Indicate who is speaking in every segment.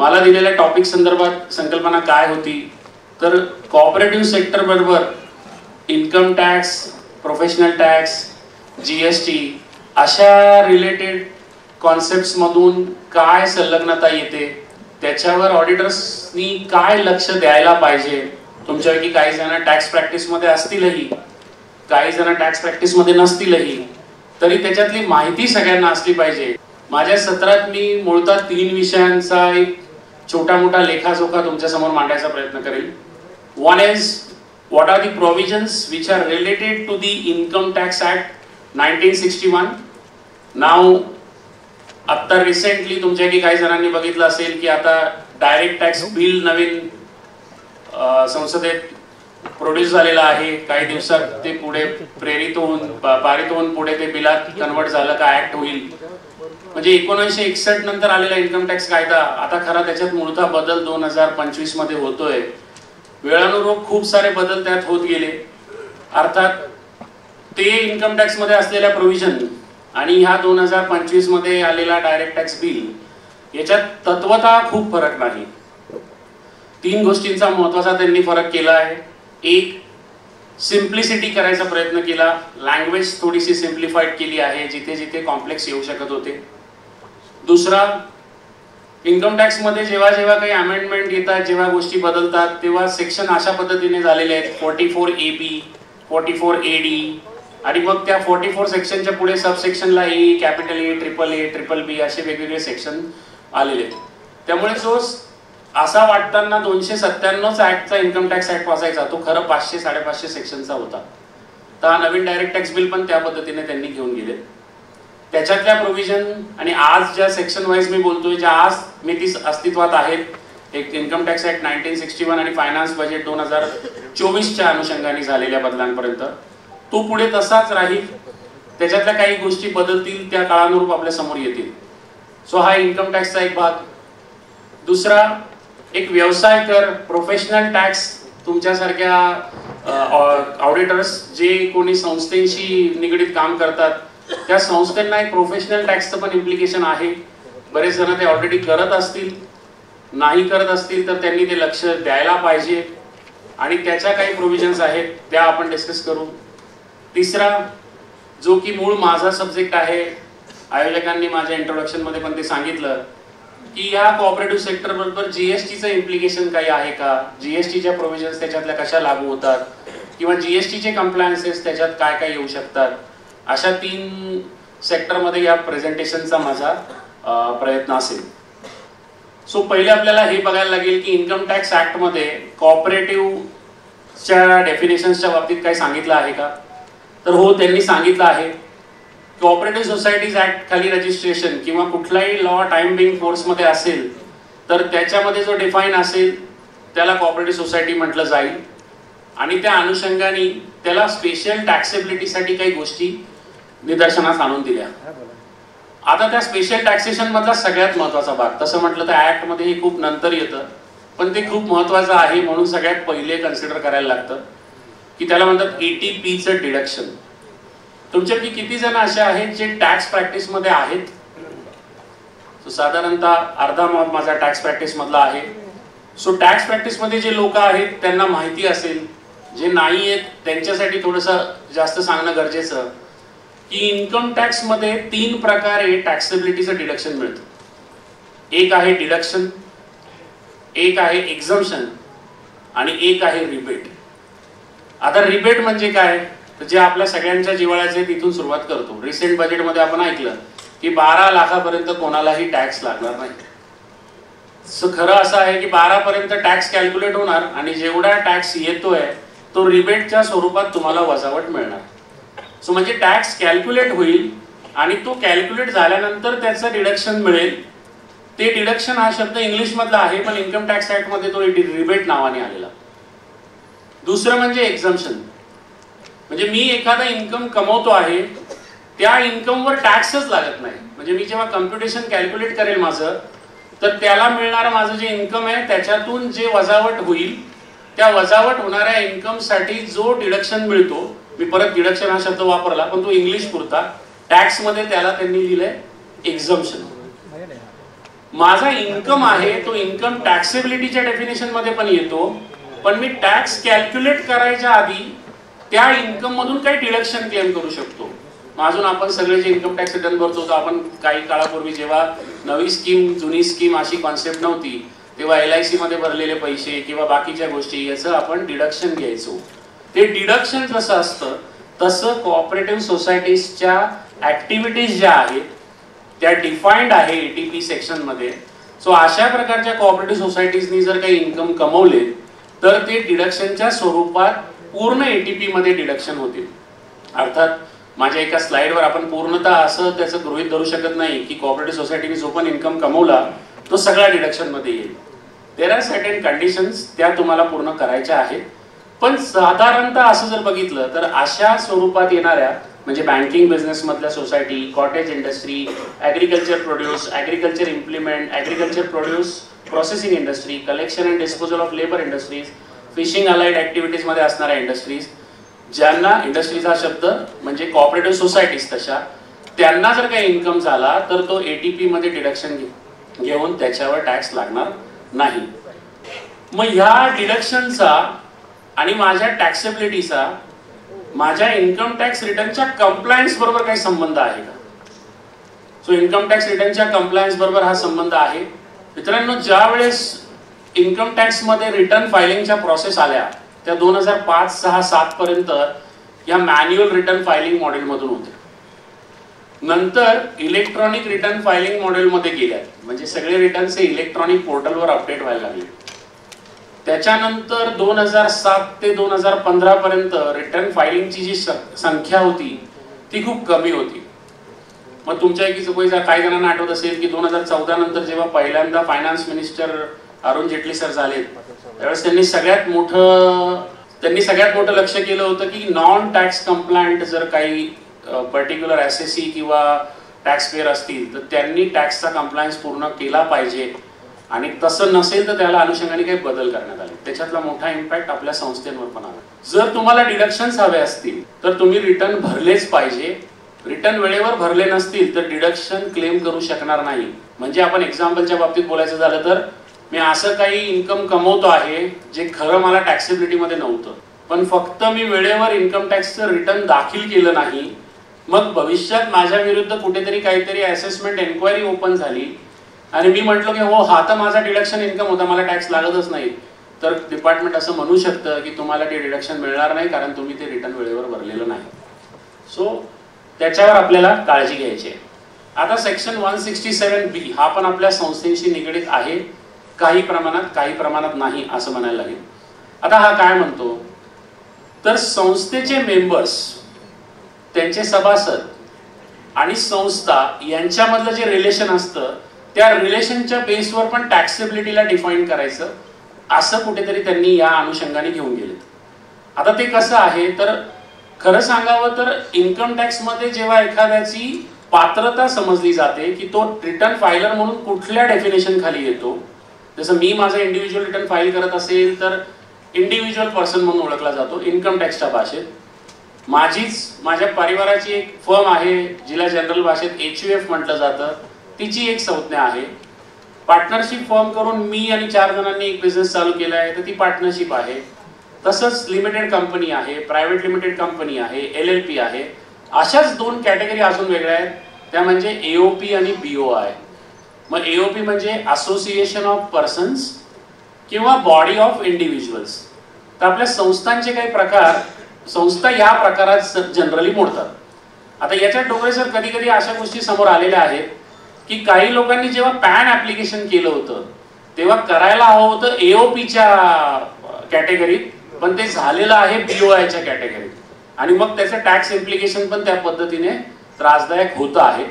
Speaker 1: मला दिलेल्या टॉपिक संदर्भात संकल्पना काय होती तर कोऑपरेटिव्ह सेक्टर बरोबर income tax, professional tax, GST अशा रिलेटेड कॉन्सेप्ट्स मधून काय संलग्नता येते, त्याच्यावर ऑडिटर्सनी काय लक्ष द्यायला पाहिजे. तुमच्यापैकी काही जण टॅक्स प्रॅक्टिस मध्ये असतीलही, काही जण टॅक्स प्रॅक्टिस मध्ये नसतीलही, तरी त्याच्यातली माहिती सगळ्यांना असली पाहिजे. माझ्या सत्रात मी मूळतः 3 विषयांचा एक छोटा मोठा लेखाजोखा तुमच्या समोर मांडायचा प्रयत्न करेल. One is what are the provisions which are related to the Income Tax Act 1961. Now आता रिसेंटली तुमच्यापैकी काही जणांनी बघितलं असेल की आता डायरेक्ट टॅक्स बिल नवीन संसदेत प्रोड्यूस झालेला आहे. काही दिवसात ते पुढे पारित होऊन पुढे ते बिलात कन्वर्ट झालं का ऍक्ट होईल. म्हणजे 1961 नंतर आलेला इन्कम टॅक्स कायदा आता खरा त्याच्यात मूळतः बदल 2025 मध्ये होतोय. वेळानुरूप खूप सारे बदल त्यात होत गेले. अर्थात ते इन्कम टॅक्स मध्ये असलेल्या प्रोव्हिजन आणि ह्या 2025 मध्ये आलेला डायरेक्ट टॅक्स बिल याच्यात तत्वतः खूप फरक नाही. 3 गोष्टींचा महत्त्वाचा त्यांनी फरक केला आहे. एक, सिम्प्लिसिटी करायचा प्रयत्न केला, लँग्वेज थोडीशी सिम्प्लिफाईड केली आहे जिथे जिथे कॉम्प्लेक्स येऊ शकत होते. दुसरा, इन्कम टॅक्स मध्ये जेव्हा जेव्हा काही अमेंडमेंट येतात, जेव्हा गोष्टी बदलतात, तेव्हा सेक्शन अशा पद्धतीने झालेले आहेत 44AB, 44AD आणि मग त्या 44 सेक्शनच्या पुढे सबसेक्शनला A, capital A, triple A, triple B असे वेगवेगळे सेक्शन आलेले आहेत. त्यामुळे जो असा वाटताना 297 ऍक्टचा इन्कम टॅक्स ऍक्ट वाचायचा तो खरं 500 550 सेक्शनचा होता. तर हा नवीन डायरेक्ट टॅक्स बिल पण त्या पद्धतीने त्यांनी घेऊन गेले. त्याच्यातल्या प्रोव्हिजन आणि आज ज्या सेक्शन वाईज मी बोलतोय, ज्या आज मिती अस्तित्वात आहेत, एक इन्कम टॅक्स ऍक्ट 1961 आणि फायनान्स बजेट 2024च्या अनुषंगाने झालेल्या बदलांपर्यंत तो पुढे तसाच राहील. त्याच्यातल्या काही गोष्टी बदलतील, त्या काळानुरूप आपल्या समोर येतील. सो हा इन्कम टॅक्सचा एक भाग. दुसरा, एक व्यवसाय कर, प्रोफेशनल टॅक्स. तुमच्यासारख्या ऑडिटर्स जे कोणी संस्थेशी निगडीत काम करतात त्या संस्थांना एक प्रोफेशनल टॅक्सचं पण इम्प्लिकेशन आहे. बरेच जण ते ऑलरेडी करत असतील, नाही करत असतील तर त्यांनी ते लक्ष द्यायला पाहिजे आणि त्याच्या काही प्रोव्हिजन्स आहेत त्या आपण डिस्कस करू. तिसरा, जो की मूळ माझा सब्जेक्ट आहे, आयोजकांनी माझ्या इंट्रोडक्शन मध्ये पण ते सांगितलं की या कोऑपरेटिव्ह सेक्टर बरोबर जीएसटीचं इम्प्लिकेशन काही आहे का, जीएसटीच्या प्रोव्हिजन्स त्याच्यातल्या कशा लागू होतात किंवा जीएसटीचे कंप्लायन्सेस त्याच्यात काय काय येऊ शकतात. अशा 3 सेक्टरमध्ये या प्रेझेंटेशनचा माझा प्रयत्न असेल. सो पहिले आपल्याला हे बघायला लागेल की इन्कम टॅक्स ऍक्ट मध्ये कोऑपरेटिव्हच्या डेफिनेशन्सच्या बाबतीत काही सांगितलं आहे का. तर हो, त्यांनी सांगितलं आहे. कोऑपरेटिव्ह सोसायटीज ऍक्ट खाली रजिस्ट्रेशन किंवा कुठलाही लॉ टाइम बिंग फोर्स मध्ये असेल तर त्याच्यामध्ये जो डिफाईन असेल त्याला कोऑपरेटिव्ह सोसायटी म्हटलं जाईल आणि त्या अनुषंगाने त्याला स्पेशल टॅक्सेबिलिटीसाठी काही गोष्टी निदर्शनास आणून दिल्या. आता त्या स्पेशल टॅक्सेशन मधला सगळ्यात महत्वाचा भाग, तसं म्हटलं तर ऍक्ट मध्ये हे खूप नंतर येतं पण ते खूप महत्वाचं आहे म्हणून सगळ्यात पहिले कन्सिडर करायला लागतं की त्याला म्हणतात ATPचं डिडक्शन. तुमच्यापैकी किती जण असे आहेत जे टॅक्स प्रॅक्टिस मध्ये आहेत? साधारणतः अर्धा माझा टॅक्स प्रॅक्टिस मधला आहे. सो टॅक्स प्रॅक्टिस मध्ये जे लोक आहेत त्यांना माहिती असेल, जे नाही आहेत त्यांच्यासाठी थोडंसं जास्त सांगणं गरजेचं की इन्कम टॅक्स मध्ये 3 प्रकारे टॅक्सेबिलिटीचं डिडक्शन मिळतं. एक आहे डिडक्शन, एक आहे एक्झम्पशन आणि एक आहे रिबेट. आता रिबेट म्हणजे काय, तर जे आपल्या सगळ्यांच्या जिव्हाळ्याचे तिथून सुरुवात करतो. रिसेंट बजेटमध्ये आपण ऐकलं की 12 लाखापर्यंत कोणालाही टॅक्स लागणार नाही. सो खरं असं आहे की 12 पर्यंत टॅक्स कॅल्क्युलेट होणार आणि जेवढा टॅक्स येतोय तो रिबेटच्या स्वरूपात तुम्हाला वजावट मिळणार. सो म्हणजे टॅक्स कॅल्क्युलेट होईल आणि तो कॅल्क्युलेट झाल्यानंतर त्याचं डिडक्शन मिळेल. ते डिडक्शन हा शब्द इंग्लिश मधला आहे पण इन्कम टॅक्स ऍक्ट मध्ये तो रिबेट नावाने आलेला. दुसरं म्हणजे एक्झम्पशन, म्हणजे मी एखादा इन्कम कमवतो आहे त्या इन्कमवर टॅक्सच लागत नाही. म्हणजे मी जेव्हा कम्प्युटेशन कॅल्क्युलेट करेल माझं तर त्याला मिळणारं माझं जे इन्कम आहे त्याच्यातून जे वजावट होईल त्या वजावट होणाऱ्या इन्कम साठी जो डिडक्शन मिळतो, मी परत डिडक्शन हा शब्द वापरला पण तो इंग्लिश पुरता, टॅक्स मध्ये त्याला त्यांनी लिहिलंय एक्झम्पशन. माझा इन्कम आहे तो इन्कम टॅक्सेबिलिटीच्या डेफिनेशन मध्ये पण येतो, पण मी टॅक्स कॅल्क्युलेट करायच्या आधी त्या इन्कम मधून काही डिडक्शन क्लेम करू शकतो. अजून आपण सगळे जे इन्कम टॅक्स रिटर्न भरतो, आपण काही काळापूर्वी जेव्हा नवी स्कीम जुनी स्कीम अशी कॉन्सेप्ट नव्हती तेव्हा LIC मध्ये भरलेले पैसे किंवा बाकीच्या गोष्टी याचं आपण डिडक्शन घ्यायचो. ते डिडक्शन जसं असतं तसं कोऑपरेटिव्ह सोसायटीजच्या ऍक्टिव्हिटीज ज्या आहेत त्या डिफाईन्ड आहे ATP सेक्शन मध्ये. सो अशा प्रकारच्या कोऑपरेटिव्ह सोसायटीजनी जर काही इन्कम कमवले तर ते डिडक्शनच्या स्वरूपात पूर्ण ATP मध्ये डिडक्शन होतील. अर्थात माझ्या एका स्लाइडवर आपण पूर्णतः असं त्याचं गृहीत धरू शकत नाही की कोऑपरेटिव्ह सोसायटीने जो पण इन्कम कमवला तो सगळा डिडक्शन मध्ये येईल. देर आर सर्टेन कंडिशन्स त्या तुम्हाला पूर्ण करायच्या आहेत. पण साधारणतः असं जर बघितलं तर अशा स्वरूपात येणाऱ्या म्हणजे बँकिंग बिझनेस मधल्या society, cottage industry, agriculture produce, agriculture implement, agriculture produce processing industry, collection and disposal of labour industries, fishing allied activities मध्ये असणाऱ्या इंडस्ट्रीज, ज्यांना इंडस्ट्रीचा शब्द म्हणजे कोऑपरेटिव्ह सोसायटीज तशा त्यांना जर काही इन्कम झाला तर तो ATP मध्ये डिडक्शन घेऊन त्याच्यावर टॅक्स लागणार नाही. मग ह्या डिडक्शनचा आणि माझ्या टॅक्सेबिलिटीचा माझ्या इन्कम टॅक्स रिटर्नच्या कंप्लायन्स बरोबर काही संबंध आहे का? सो इन्कम टॅक्स रिटर्नच्या कंप्लायन्स बरोबर हा संबंध आहे. मित्रांनो, ज्या वेळेस इन्कम टॅक्स मध्ये रिटर्न फायलिंगच्या प्रोसेस आल्या त्या 2005, 6, 7 पर्यंत या मॅन्युअल रिटर्न फायलिंग मॉडेल मधून होते. नंतर इलेक्ट्रॉनिक रिटर्न फायलिंग मॉडेल मध्ये गेल्या, म्हणजे सगळे रिटर्न्स इलेक्ट्रॉनिक पोर्टलवर अपडेट व्हायला लागले. त्याच्यानंतर 2007 ते 2015 पर्यंत रिटर्न फायलिंगची जी संख्या होती ती खूप कमी होती. मग तुमच्यापैकी काही जणांना आठवत असेल की 2014 नंतर जेव्हा पहिल्यांदा finance minister Arun Jaitley sir झाले त्यावेळेस त्यांनी सगळ्यात मोठं लक्ष केलं होतं की नॉन टॅक्स कंप्लायंट जर काही पर्टिक्युलर SSE किंवा टॅक्स पेअर असतील तर त्यांनी टॅक्सचा कंप्लायन्स पूर्ण केला पाहिजे, आणि तसं नसेल तर त्याला अनुषंगाने काही बदल करण्यात आले. त्याच्यातला मोठा इम्पॅक्ट आपल्या संस्थेवर पण आला. जर तुम्हाला डिडक्शन्स हवे असतील तर तुम्ही रिटर्न भरलेच पाहिजे. रिटर्न वेळेवर भरले नसतील तर डिडक्शन क्लेम करू शकणार नाही. म्हणजे आपण एक्झाम्पलच्या बाबतीत बोलायचं झालं तर मी असं काही इन्कम कमवतो आहे जे खरं मला टॅक्सेबिलिटी मध्ये नव्हतं, पण फक्त मी वेळेवर इन्कम टॅक्सचं रिटर्न दाखल केलं नाही, मग भविष्यात माझ्या विरुद्ध कुठेतरी काहीतरी असेसमेंट एन्क्वायरी ओपन झाली आणि मी म्हटलो की हो हा तर माझा डिडक्शन इन्कम होता, मला टॅक्स लागतच नाही, तर डिपार्टमेंट असं म्हणू शकतं की तुम्हाला ते डिडक्शन मिळणार नाही कारण तुम्ही ते रिटर्न वेळेवर भरलेलं नाही. सो त्याच्यावर आपल्याला काळजी घ्यायची आहे. आता सेक्शन 167B हा पण आपल्या संस्थेशी निगडीत आहे, काही प्रमाणात नाही असं म्हणायला लागेल. आता हा काय म्हणतो तर संस्थेचे मेंबर्स, त्यांचे सभासद आणि संस्था यांच्यामधलं जे रिलेशन असतं त्या रिलेशनच्या बेसवर पण टॅक्सेबिलिटीला डिफाईन करायचं असं कुठेतरी त्यांनी या अनुषंगाने घेऊन गेलेत. आता ते कसं आहे तर खरं सांगावं तर इन्कम टॅक्स मध्ये जेव्हा एखाद्याची पात्रता समजली जाते की तो रिटर्न फायलर म्हणून कुठल्या डेफिनेशन खाली येतो, जसं मी माझं इंडिव्हिज्युअल रिटर्न फाईल करत असेल तर इंडिव्हिज्युअल पर्सन म्हणून ओळखला जातो इन्कम टॅक्सच्या भाषेत. माझ्या परिवाराची एक फर्म आहे जिला जनरल भाषेत HUF म्हटलं जातं, तिची एक संज्ञा आहे. पार्टनरशिप फॉर्म करून मी आणि 4 जणांनी एक बिझनेस चालू केला आहे तर ती पार्टनरशिप आहे. तसंच लिमिटेड कंपनी आहे, प्रायव्हेट लिमिटेड कंपनी आहे, LLP आहे. अशाच 2 कॅटेगरी अजून वेगळ्या आहेत, त्या म्हणजे AOP आणि BOI. मग AOP म्हणजे असोसिएशन ऑफ पर्सन्स किंवा बॉडी ऑफ इंडिव्हिज्युअल्स. तर आपल्या संस्थांचे काही प्रकार संस्था या प्रकारात जनरली मोडतात. आता याच्यात डोळे सर कधी कधी अशा गोष्टी समोर आलेल्या आहेत की काही लोकांनी जेव्हा पॅन ऍप्लिकेशन केलं होतं तेव्हा करायला हवं होतं AOPच्या कॅटेगरीत, पण ते झालेलं आहे BOIच्या कॅटेगरीत, आणि मग त्याचं टॅक्स इम्प्लिकेशन पण त्या पद्धतीने त्रासदायक होत आहे.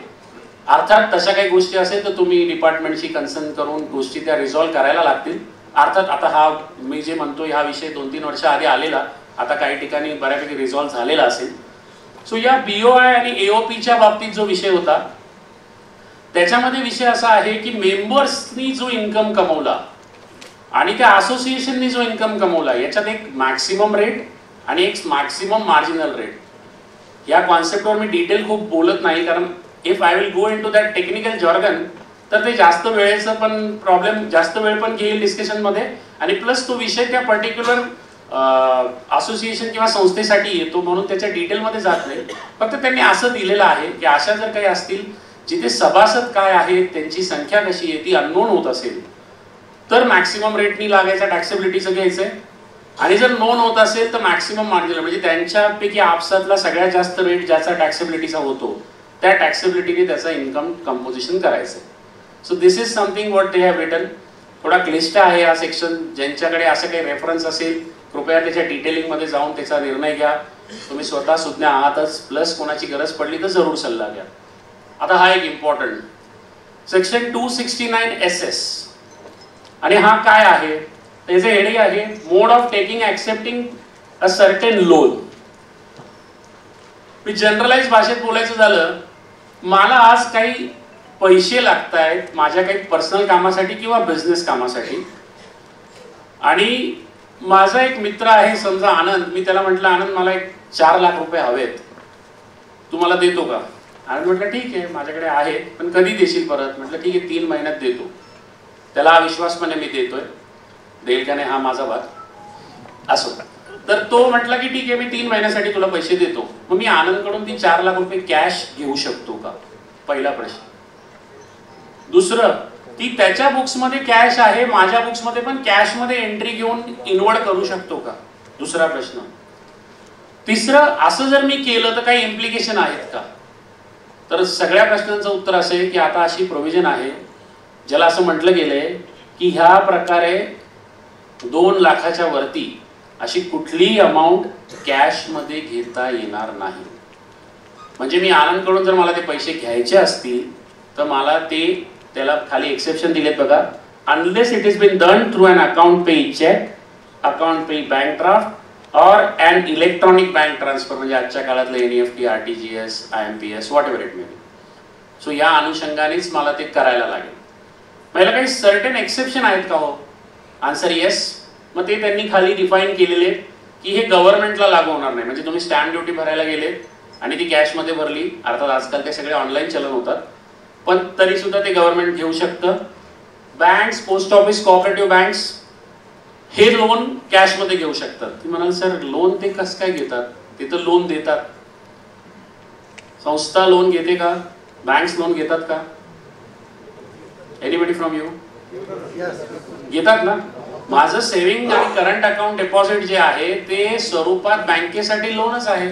Speaker 1: अर्थात तशा काही गोष्टी असेल तर तुम्ही डिपार्टमेंटशी कन्सर्न करून गोष्टी त्या रिझॉल्व्ह करायला लागतील. अर्थात आता हा मी जे म्हणतो हा विषय 2-3 वर्ष आधी आलेला, आता काही ठिकाणी बऱ्यापैकी रिझॉल्व्ह झालेला असेल. सो या BOI आणि AOPच्या बाबतीत जो विषय होता त्याच्यामध्ये विषय असा आहे की मेंबर्सनी जो इन्कम कमवला आणि त्या असोसिएशननी जो इन्कम कमवला याच्यात एक मॅक्सिमम रेट आणि एक मॅक्सिमम मार्जिनल रेट. या कॉन्सेप्टवर मी डिटेल खूप बोलत नाही कारण if I will go into that technical jargon तर ते जास्त वेळेचं पण प्रॉब्लेम, जास्त वेळ पण घेईल डिस्कशन मध्ये, आणि प्लस तो विषय त्या पर्टिक्युलर असोसिएशन किंवा संस्थेसाठी येतो म्हणून त्याच्या डिटेलमध्ये जात नाही. फक्त त्यांनी असं दिलेलं आहे की अशा जर काही असतील जिथे सभासद काय आहेत, त्यांची संख्या कशी आहे ती अननोन होत असेल, तर मॅक्सिमम रेटनी लागायचा टॅक्सेबिलिटीचं घ्यायचंय, आणि जर नोन होत असेल तर मॅक्सिमम मार्जिनल, म्हणजे त्यांच्यापैकी आपसातला सगळ्यात जास्त रेट ज्याचा टॅक्सेबिलिटीचा होतो त्या टॅक्सेबिलिटीने त्याचा इन्कम कंपोजिशन करायचं. So this is something what they have written. थोडा क्लिष्ट आहे हा सेक्शन. ज्यांच्याकडे असं काही रेफरन्स असेल कृपया त्याच्या डिटेलिंग मध्ये जाऊन त्याचा निर्णय घ्या. तुम्ही स्वतः सुज्ञ आहातच, प्लस कोणाची गरज पडली तर जरूर सल्ला घ्या. आता हा एक इम्पॉर्टंट सेक्शन 269 SS, आणि हा काय आहे, त्याचे हेडिंग आहे mode of taking accepting a certain loan. मी जनरलाइज भाषेत बोलायचं झालं, मला आज काही पैसे लागत आहेत माझ्या काही पर्सनल कामासाठी किंवा बिझनेस कामासाठी, आणि माझा एक मित्र आहे समजा आनंद, मी त्याला म्हटलं आनंद मला एक 4 लाख रुपये हवेत, तू मला देतो का? आनंद म्हटलं ठीक आहे माझ्याकडे आहे, पण कधी देशील परत? म्हटलं ठीक आहे 3 महिन्यात देतो. त्याला हा विश्वासपणे मी देतोय, देईल का नाही हा माझा वाद असो. तर तो म्हटला की ठीक आहे मी 3 महिन्यासाठी तुला पैसे देतो. मग मी आनंदकडून ती 4 लाख रुपये कॅश घेऊ शकतो का? पहिला प्रश्न. दुसरं, ती त्याच्या बुक्स मध्ये कॅश आहे, माझ्या बुक्स मध्ये पण कॅश मध्ये एंट्री घेऊन इन्वर्ट करू शकतो का? दुसरा प्रश्न. तिसरं, असं जर मी केलं तर काही इम्प्लिकेशन आहेत का? तर सगळ्या प्रश्नांचं उत्तर असं आहे की आता अशी प्रोव्हिजन आहे ज्याला असं म्हटलं गेलंय की ह्या प्रकारे 2 लाखाच्या वरती अशी कुठलीही अमाऊंट कॅश मध्ये घेता येणार नाही. म्हणजे मी आनंदकडून जर मला ते पैसे घ्यायचे असतील तर मला ते, त्याला खाली एक्सेप्शन दिलेत बघा, unless it is been done through an account payee cheque, account payee bank draft or an electronic bank transfer, म्हणजे आजच्या काळातलं NEFT, RTGS, IMPS, what ever it may be. So या अनुषंगानेच मला ते करायला लागेल. मला काही सर्टन एक्सेप्शन आहेत का हो? Answer yes. मग ते त्यांनी खाली डिफाईन केलेले की हे गव्हर्नमेंटला लागू होणार नाही. म्हणजे तुम्ही स्टॅम्प ड्युटी भरायला गेले आणि ती कॅश मध्ये भरली, अर्थात आजकाल ते सगळे ऑनलाईन चलन होतात, पण तरी सुद्धा ते गव्हर्नमेंट घेऊ शकतं. Banks, post office, cooperative banks हे लोन कॅश मध्ये घेऊ शकतात. ती म्हणाल सर लोन ते कसं काय घेतात? ते तर लोन देतात. संस्था लोन घेते का? बँक्स लोन घेतात का? Anybody from you? घेतात ना. माझं सेव्हिंग आणि करंट अकाउंट डिपॉझिट जे आहे ते स्वरूपात बँकेसाठी लोनच आहे,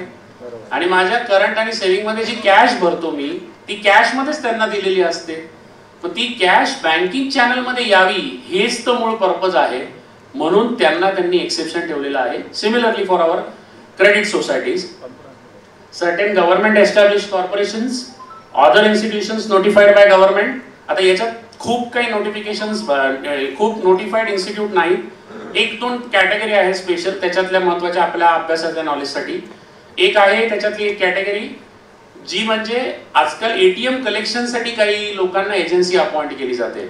Speaker 1: आणि माझ्या करंट आणि सेव्हिंग मध्ये जी कॅश भरतो मी ती कॅश मध्येच त्यांना दिलेली असते. पण ती कॅश बँकिंग चॅनल मध्ये यावी हेच तर मूळ पर्पज आहे, म्हणून त्यांनी एक्सेप्शन ठेवलेलं आहे. Similarly for our credit societies, certain government established corporations, other institutions notified by government. आता याच्यात खूप काही नोटिफिकेशन्स, खूप नोटिफाईड इन्स्टिट्यूट नाही, 1-2 कॅटेगरी आहे स्पेशल त्याच्यातल्या महत्वाच्या आपल्या अभ्यासाच्या नॉलेजसाठी. एक आहे त्याच्यातली एक कॅटेगरी जी म्हणजे आजकाल ATM कलेक्शनसाठी काही लोकांना एजन्सी अपॉइंट केली जाते,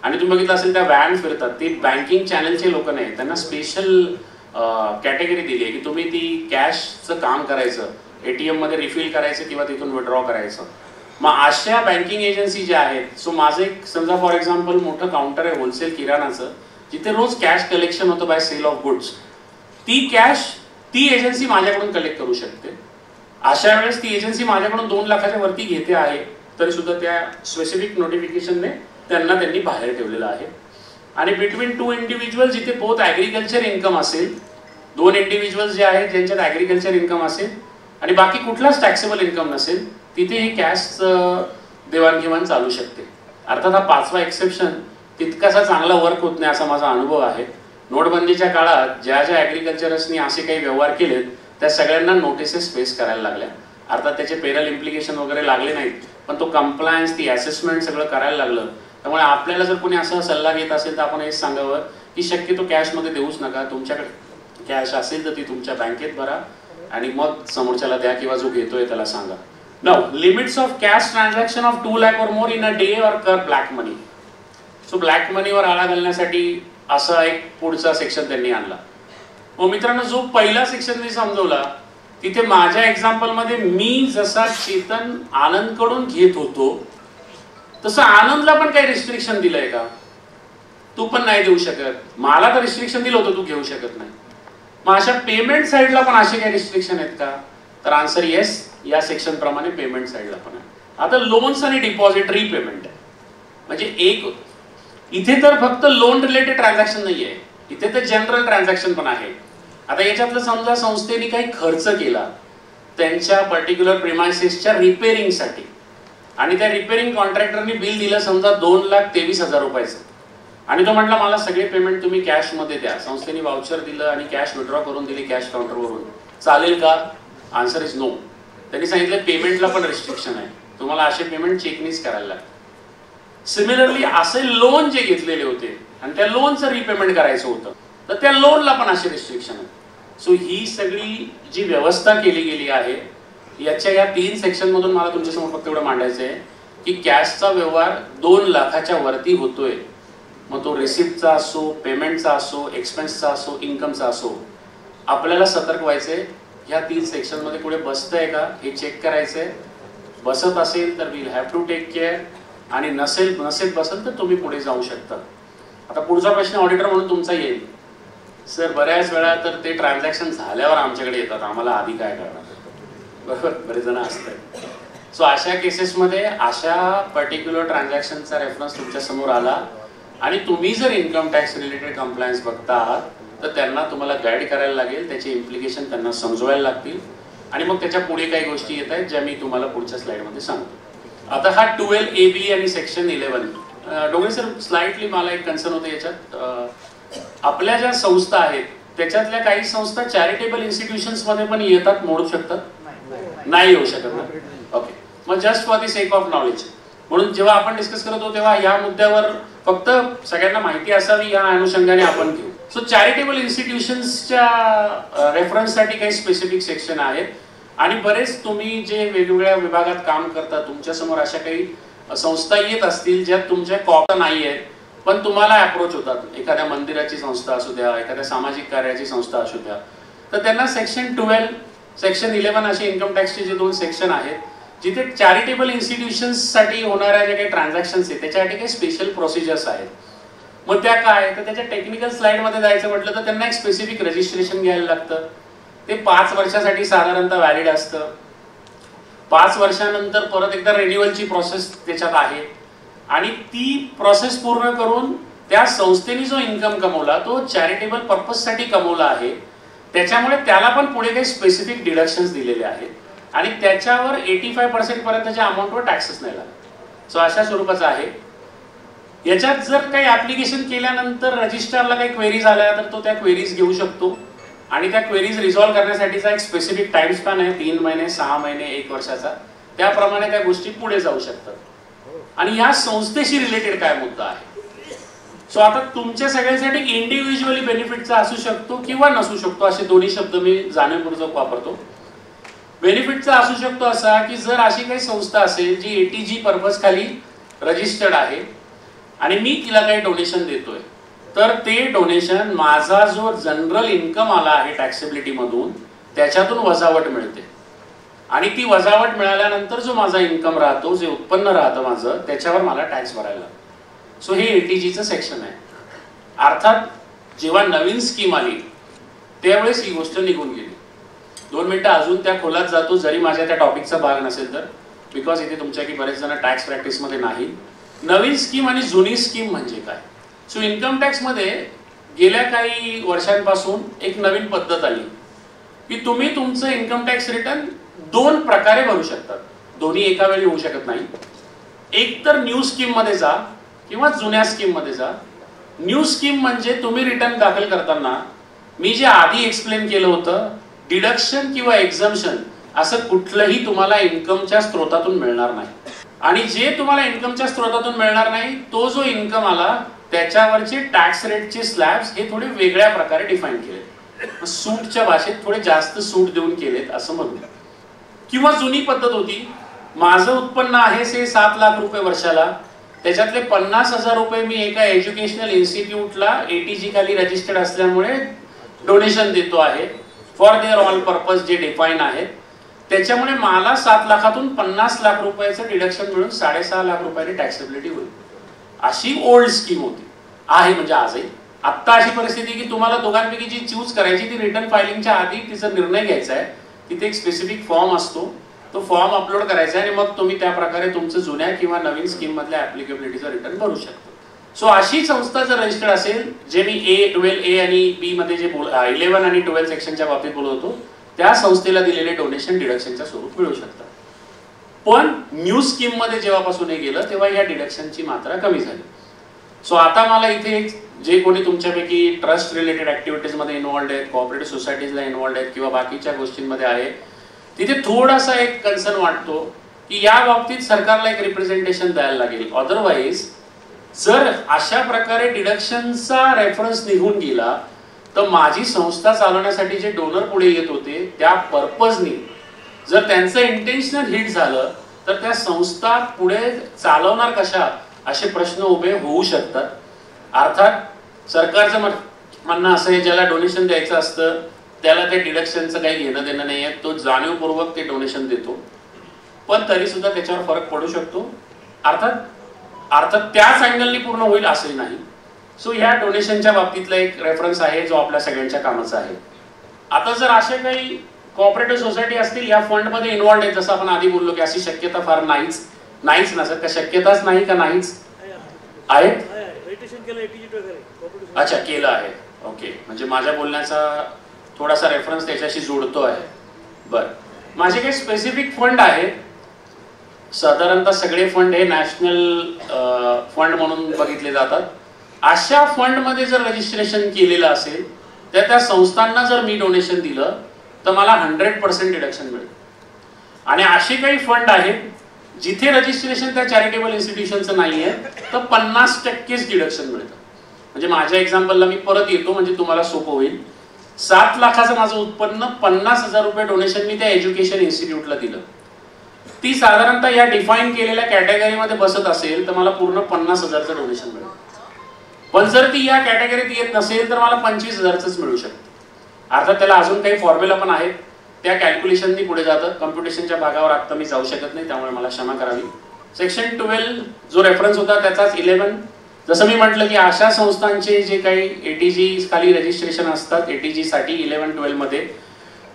Speaker 1: आणि तुम्ही बघितलं असेल त्या व्हॅन फिरतात, ते बँकिंग चॅनलचे लोक नाही, त्यांना स्पेशल कॅटेगरी दिली आहे की तुम्ही ती कॅशचं काम करायचं, ATM मध्ये रिफिल करायचं किंवा तिथून विड्रॉ करायचं. मग अशा बँकिंग एजन्सी ज्या आहेत, सो माझं एक समजा फॉर एक्झाम्पल मोठं काउंटर आहे होलसेल किराणाचं, जिथे रोज कॅश कलेक्शन होतं बाय सेल ऑफ गुड्स, ती कॅश ती एजन्सी माझ्याकडून कलेक्ट करू शकते. अशा वेळेस ती एजन्सी माझ्याकडून 2 लाखाच्या वरती घेते आहे, तरी सुद्धा त्या स्पेसिफिक नोटिफिकेशनने त्यांनी बाहेर ठेवलेलं आहे. आणि बिटवीन 2 इंडिव्हिज्युअल जिथे बोथ ऍग्रिकल्चर इन्कम असेल, 2 इंडिव्हिज्युअल जे आहेत ज्यांच्यात ऍग्रिकल्चर इन्कम असेल आणि बाकी कुठलाच टॅक्सेबल इन्कम नसेल, तिथे हे कॅशचं देवाणघेवाण चालू शकते. अर्थात हा 5वा एक्सेप्शन तितकासा चांगला वर्क होत नाही असा माझा अनुभव आहे. नोटबंदीच्या काळात ज्या ऍग्रिकल्चरर्सनी असे काही व्यवहार केलेत त्या सगळ्यांना नोटिसेस फेस करायला लागल्या. अर्थात त्याचे पेरल इम्प्लिकेशन वगैरे लागले नाहीत, पण तो कंप्लायन्स, ती असेसमेंट सगळं करायला लागलं. त्यामुळे आपल्याला जर कोणी असा सल्ला घेत असेल तर आपण हेच सांगावं की शक्यतो कॅशमध्ये देऊच नका. तुमच्याकडे कॅश असेल तर ती तुमच्या बँकेत भरा आणि मग समोरच्याला द्या किंवा जो घेतोय त्याला सांगा. Now limits of cash transaction of 2 lakh और मोर इन अ डे और कर ब्लॅक मनी. सो ब्लॅक मनीवर आळा घालण्यासाठी असा एक पुढचा सेक्शन त्यांनी आणला. मग मित्रांनो, जो पहिला सेक्शन मी समजवला तिथे माझ्या एक्झाम्पल मध्ये मी जसा चेतन आनंदकडून घेत होतो तसं आनंदला पण काही रिस्ट्रिक्शन दिलंय का? तू पण नाही देऊ शकत. मला तर रिस्ट्रिक्शन दिलं होतं, तू घेऊ शकत नाही. मग अशा पेमेंट साईडला पण असे काही रिस्ट्रिक्शन आहेत का? तर आन्सर येस, या सेक्शन प्रमाणे पेमेंट साईडला पण आहे. आता लोन्स आणि डिपॉझिट रिपेमेंट आहे. म्हणजे एक इथे तर फक्त लोन रिलेटेड ट्रान्झॅक्शन नाही आहे, इथे तर जनरल ट्रान्झॅक्शन पण आहे. आता याच्यातलं समजा संस्थेने काही खर्च केला त्यांच्या पर्टिक्युलर प्रिमायसेसच्या रिपेअरिंगसाठी, आणि त्या रिपेअरिंग कॉन्ट्रॅक्टरनी बिल दिलं समजा 2,23,000 रुपयाचं, आणि तो म्हटला मला सगळे पेमेंट तुम्ही कॅशमध्ये द्या. संस्थेने वाउचर दिलं आणि कॅश विड्रॉ करून दिली कॅश काउंटरवरून, चालेल का? Answer is no. त्यांनी सांगितलं पेमेंटला पण रिस्ट्रिक्शन आहे, तुम्हाला असे पेमेंट चेकनीच करायला लागतात. सिमिलरली असे लोन जे घेतलेले होते आणि त्या लोनचं रिपेमेंट करायचं होतं, तर त्या लोनला पण असे रिस्ट्रिक्शन आहेत. सो ही सगळी जी व्यवस्था केली गेली आहे, याच्या या 3 सेक्शन मधून मला तुमच्यासमोर फक्त एवढं मांडायचं आहे की कॅशचा व्यवहार 2 लाखाच्या वरती होतोय, मग तो रिसिप्टचा असो, पेमेंटचा असो, एक्सपेन्सचा असो, इन्कमचा असो, आपल्याला सतर्क व्हायचंय. ह्या 3 सेक्शन मध्ये पुढे बसतंय का हे चेक करायचंय. बसत असेल तर we'll have to take care, आणि नसेल बसेल तर तुम्ही पुढे जाऊ शकता. आता पुढचा प्रश्न ऑडिटर म्हणून तुमचा येईल, सर बऱ्याच वेळा तर ते ट्रान्झॅक्शन झाल्यावर आमच्याकडे येतात, आम्हाला आधी काय करणार? बरोबर, बरेच जण असतात. सो अशा केसेसमध्ये अशा पर्टिक्युलर ट्रान्झॅक्शनचा रेफरन्स तुमच्या समोर आला आणि तुम्ही जर इन्कम टॅक्स रिलेटेड कंप्लायन्स बघता आहात तर त्यांना तुम्हाला गाईड करायला लागेल, त्याचे इम्प्लिकेशन त्यांना समजवायला लागतील, आणि मग त्याच्या पुढे काही गोष्टी येत आहेत ज्या मी तुम्हाला पुढच्या स्लाइडमध्ये सांगतो. आता हा 12AB आणि सेक्शन 11, डोंगरे सर स्लाइटली मला एक कन्सर्न होतं याच्यात. आपल्या ज्या संस्था आहेत त्याच्यातल्या काही संस्था चॅरिटेबल इन्स्टिट्यूशन्स मध्ये पण येतात, मोडू शकतात? नाही येऊ शकत ना. ओके, मग just for the sake of knowledge म्हणून जेव्हा आपण डिस्कस करतो तेव्हा या मुद्द्यावर फक्त सगळ्यांना माहिती असावी या अनुषंगाने आपण घेऊ. सो चॅरिटेबल इन्स्टिट्यूशन्सच्या रेफरन्ससाठी काही स्पेसिफिक सेक्शन आहेत, आणि बरेच तुम्ही जे वेगवेगळ्या विभागात काम करता तुमच्या समोर अशा काही संस्था येत असतील ज्या तुमच्या कॉपा नाही आहेत पण तुम्हाला अप्रोच होतात. एखाद्या मंदिराची संस्था असू द्या, एखाद्या सामाजिक कार्याची संस्था असू द्या, तर त्यांना सेक्शन 12, सेक्शन 11 असे इन्कम टॅक्सचे जे 2 सेक्शन आहेत जिथे चॅरिटेबल इन्स्टिट्यूशन्स साठी होणाऱ्या ज्या काही ट्रान्झॅक्शन्स आहेत त्याच्यासाठी काही स्पेशल प्रोसिजर्स आहेत. मग त्या काय, तर त्याच्या टेक्निकल स्लाइड मध्ये जायचं म्हटलं तर त्यांना एक स्पेसिफिक रजिस्ट्रेशन घ्यायला लागतं. ते 5 वर्षासाठी साधारणतः व्हॅलिड असतं. 5 वर्षानंतर परत एकदा रिन्युअलची प्रोसेस त्याच्यात आहे, आणि ती प्रोसेस पूर्ण करून त्या संस्थेने जो इन्कम कमवला तो चॅरिटेबल पर्पजसाठी कमवला आहे, त्याच्यामुळे त्याला पण पुढे काही स्पेसिफिक डिडक्शन्स दिलेले आहेत, आणि त्याच्यावर 85% पर्यंतच्या अमाऊंटवर टॅक्सेस नाही लागत. सो अशा स्वरूपाचं आहे. याच्यात जर काही ऍप्लिकेशन केल्यानंतर रजिस्ट्रारला काही क्वेरीज आल्या तर तो त्या क्वेरीज घेऊ शकतो, आणि त्या क्वेरीज रिझॉल्व्ह करण्यासाठीचा एक स्पेसिफिक टाइम स्पॅन आहे, 3 महिने, 6 महिने, 1 वर्षाचा. त्याप्रमाणे त्या गोष्टी पुढे जाऊ शकतात. आणि या संस्थेशी रिलेटेड काय मुद्दा आहे. सो आता तुमच्या सगळ्यांसाठी इंडिव्हिज्युअली बेनिफिटचा असू शकतो किंवा नसू शकतो, असे दोन्ही शब्द मी जाणीवपूर्वक वापरतो. बेनिफिटचा असू शकतो असा की जर अशी काही संस्था असेल जी ATG पर्पज खाली रजिस्टर्ड आहे आणि मी तिला काही डोनेशन देतोय, तर ते डोनेशन माझा जो जनरल इन्कम आला आहे टॅक्सेबिलिटी मधून त्याच्यातून वजावट मिळते, आणि ती वजावट मिळाल्यानंतर जो माझा इन्कम राहतो, जे उत्पन्न राहतं माझं, त्याच्यावर मला टॅक्स भरायला लागतो. सो हे ATGचं सेक्शन आहे. अर्थात जेव्हा नवीन स्कीम आली त्यावेळेस ही गोष्ट निघून गेली. 2 मिनिटं अजून त्या खोलात जातो, जरी माझ्या त्या टॉपिकचा भाग नसेल तर, बिकॉज इथे तुमच्या की बरेच जण टॅक्स प्रॅक्टिस मध्ये नाही. नवीन स्कीम आणि जुनी स्कीम म्हणजे काय. सो इन्कम टॅक्स मध्ये गेल्या काही वर्षांपासून एक नवीन पद्धत आली की तुम्ही तुमचं इन्कम टॅक्स रिटर्न 2 प्रकारे भरू शकतात. दोन्ही एका वेळी होऊ शकत नाही. एक तर न्यू स्कीम मध्ये जा किंवा जुन्या स्कीम मध्ये जा. न्यू स्कीम म्हणजे तुम्ही रिटर्न दाखल करताना मी जे आधी एक्सप्लेन केलं होतं, डिडक्शन किंवा एक्झम्पशन असं कुठलंही तुम्हाला इन्कमच्या स्रोतातून मिळणार नाही, आणि जे तुम्हाला इन्कमच्या स्रोतातून मिळणार नाही तो जो इन्कम आला त्याच्यावरचे टॅक्स रेटचे स्लॅब्स हे थोडे वेगळ्या प्रकारे डिफाईन केले, सूटच्या भाषेत थोडे जास्त सूट देऊन केलेत असं म्हणू. किंवा जुनी पद्धत होती, माझं उत्पन्न आहे से 7 लाख रुपये वर्षाला, त्याच्यातले 50,000 रुपये मी एका एज्युकेशनल इन्स्टिट्यूटला ATG खाली रजिस्टर्ड असल्यामुळे डोनेशन देतो आहे फॉर देअर ऑल पर्पज जे डिफाईन आहेत. त्याच्यामुळे मला 7 लाखातून 50 लाख रुपयाचं डिडक्शन मिळून 6.5 लाख रुपयाने टॅक्सेबिलिटी होईल. अशी ओल्ड स्कीम होती, आहे म्हणजे आजही. आत्ता अशी परिस्थिती की तुम्हाला दोघांपैकी जी चूज करायची ती रिटर्न फायलिंगच्या आधी तिचा निर्णय घ्यायचा आहे. तिथे एक स्पेसिफिक फॉर्म असतो, तो फॉर्म अपलोड करायचा आहे आणि मग तुम्ही त्या प्रकारे तुमचं जुन्या किंवा नवीन स्कीम मधल्या ऍप्लिकेबिलिटीचं रिटर्न भरू शकता. सो अशी संस्था जर रजिस्टर्ड असेल, जे मी A12A आणि B मध्ये जे 11 आणि 12 सेक्शनच्या बाबतीत बोलत होतो, त्या संस्थेला दिलेले डोनेशन डिडक्शनच्या स्वरूप मिळू शकतात. पण न्यू स्कीम मध्ये जेव्हापासून हे गेलं तेव्हा या डिडक्शनची मात्रा कमी झाली. सो आता मला इथे जे कोणी तुमच्यापैकी ट्रस्ट रिलेटेड ऍक्टिव्हिटीज मध्ये इन्व्हॉल्ड आहेत, कोऑपरेटिव्ह सोसायटीजला इन्व्हॉल्ड आहेत किंवा बाकीच्या गोष्टींमध्ये आहे, तिथे थोडासा एक कन्सर्न वाटतो की या बाबतीत सरकारला एक रिप्रेझेंटेशन द्यायला लागेल. अदरवाईज जर अशा प्रकारे डिडक्शनचा रेफरन्स निघून गेला तर माझी संस्था चालवण्यासाठी जे डोनर पुढे येत होते त्या पर्पजनी जर त्यांचं इंटेन्शनल हिट झालं तर त्या संस्था पुढे चालवणार कशा असे प्रश्न उभे होऊ शकतात. अर्थात सरकारचं म्हणणं असं आहे, ज्याला डोनेशन द्यायचं असतं त्याला ते डिडक्शनचं काही घेणं देणं नाही आहे, तो जाणीवपूर्वक ते डोनेशन देतो, पण तरी सुद्धा त्याच्यावर फरक पडू शकतो. अर्थात त्याच अँगलनी पूर्ण होईल असंही नाही. सो ह्या डोनेशनच्या बाबतीतला एक रेफरन्स आहे जो आपल्या सगळ्यांच्या कामाचा आहे. आता जर असे काही कोऑपरेटिव्ह सोसायटी असतील या फंड मध्ये इन्व्हॉल्ड आहेत, जसं आपण आधी बोललो की अशी शक्यता फार नाहीच नसत का, शक्यताच नाही का नाहीच आहे. अच्छा, केलं आहे. ओके, म्हणजे माझ्या बोलण्याचा थोडासा रेफरन्स त्याच्याशी जोडतो आहे. बर, माझे काही स्पेसिफिक फंड आहेत. साधारणतः सगळे फंड हे नॅशनल फंड म्हणून बघितले जातात. अशा फंड मध्ये जर रजिस्ट्रेशन केलेलं असेल तर त्या संस्थांना जर मी डोनेशन दिलं तर मला 100% डिडक्शन मिळेल. आणि असे काही फंड आहेत जिथे रजिस्ट्रेशन त्या चॅरिटेबल इन्स्टिट्यूशनचं नाहीये तर 50%च डिडक्शन मिळतं. म्हणजे माझ्या एक्झाम्पलला मी परत येतो म्हणजे तुम्हाला सोपं होईल. 7 लाखाचं माझं उत्पन्न, 50,000 रुपये डोनेशन मी त्या एज्युकेशन इन्स्टिट्यूटला दिलं. ती साधारणतः या डिफाईन केलेल्या कॅटेगरीमध्ये बसत असेल तर मला पूर्ण 50,000चं डोनेशन मिळेल. पण जर ती या कॅटेगरीत येत नसेल तर मला 25,000च मिळू शकतं. अर्थात त्याला अजून काही फॉर्म्युला पण आहेत, त्या कॅल्क्युलेशननी पुढे जातं. कम्प्युटेशनच्या भागावर आता मी जाऊ शकत नाही, त्यामुळे मला क्षमा करावी. सेक्शन 12 जो रेफरन्स होता त्याचाच 11. जसं मी म्हटलं की अशा संस्थांचे जे काही ATG खाली रजिस्ट्रेशन असतात, ATG साठी 11-12 मध्ये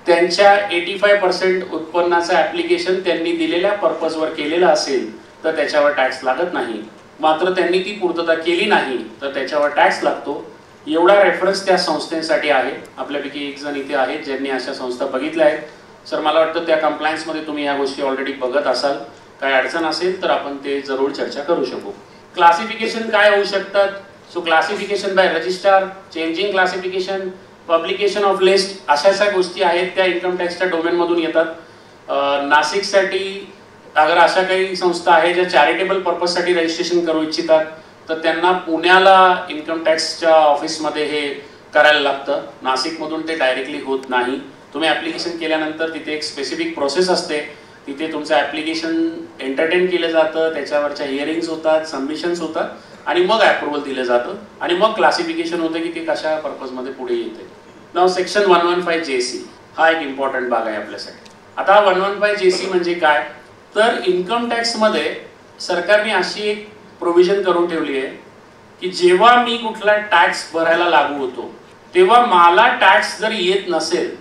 Speaker 1: त्यांच्या 85% उत्पन्नाचं ऍप्लिकेशन त्यांनी दिलेल्या पर्पजवर केलेलं असेल तर त्याच्यावर टॅक्स लागत नाही. मात्र त्यांनी ती पूर्तता केली नाही तर त्याच्यावर टॅक्स लागतो. एवढा रेफरन्स त्या संस्थेसाठी आहे. आपल्यापैकी एक जण इथे आहेत ज्यांनी अशा संस्था बघितल्या आहेत. सर, मला वाटतं त्या कंप्लायन्समध्ये तुम्ही या गोष्टी ऑलरेडी बघत असाल. काही अडचण असेल तर आपण ते जरूर चर्चा करू शकू. क्लासिफिकेशन काय होऊ शकतात? So classification bye registrar, changing classification, publication of list, अशा गोष्टी आहेत त्या इन्कम टॅक्सच्या डोमेन मधून येतात. नाशिकसाठी अगर अशा काही संस्था आहेत ज्या चॅरिटेबल पर्पजसाठी रजिस्ट्रेशन करू इच्छितात तर त्यांना पुण्याला इन्कम टॅक्सच्या ऑफिसमध्ये हे करायला लागतं. नाशिकमधून ते डायरेक्टली होत नाही. तुम्ही ऍप्लिकेशन केल्यानंतर तिथे एक स्पेसिफिक प्रोसेस असते, तिथे तुमचं ऍप्लिकेशन एंटरटेन केलं जातं, त्याच्यावरच्या हिअरिंग्स होतात, सबमिशन्स होतात आणि मग अप्रुव्हल दिलं जातं आणि मग क्लासिफिकेशन होतं की ते कशा पर्पजमध्ये पुढे येते. नाव सेक्शन 115 JC हा एक इम्पॉर्टंट भाग आहे आपल्यासाठी. आता 115 JC म्हणजे काय तर इन्कम टॅक्स मध्ये सरकारने अशी एक प्रोव्हिजन करून ठेवली आहे की जेव्हा मी कुठला टॅक्स भरायला लागू होतो तेव्हा मला टॅक्स जर येत नसेल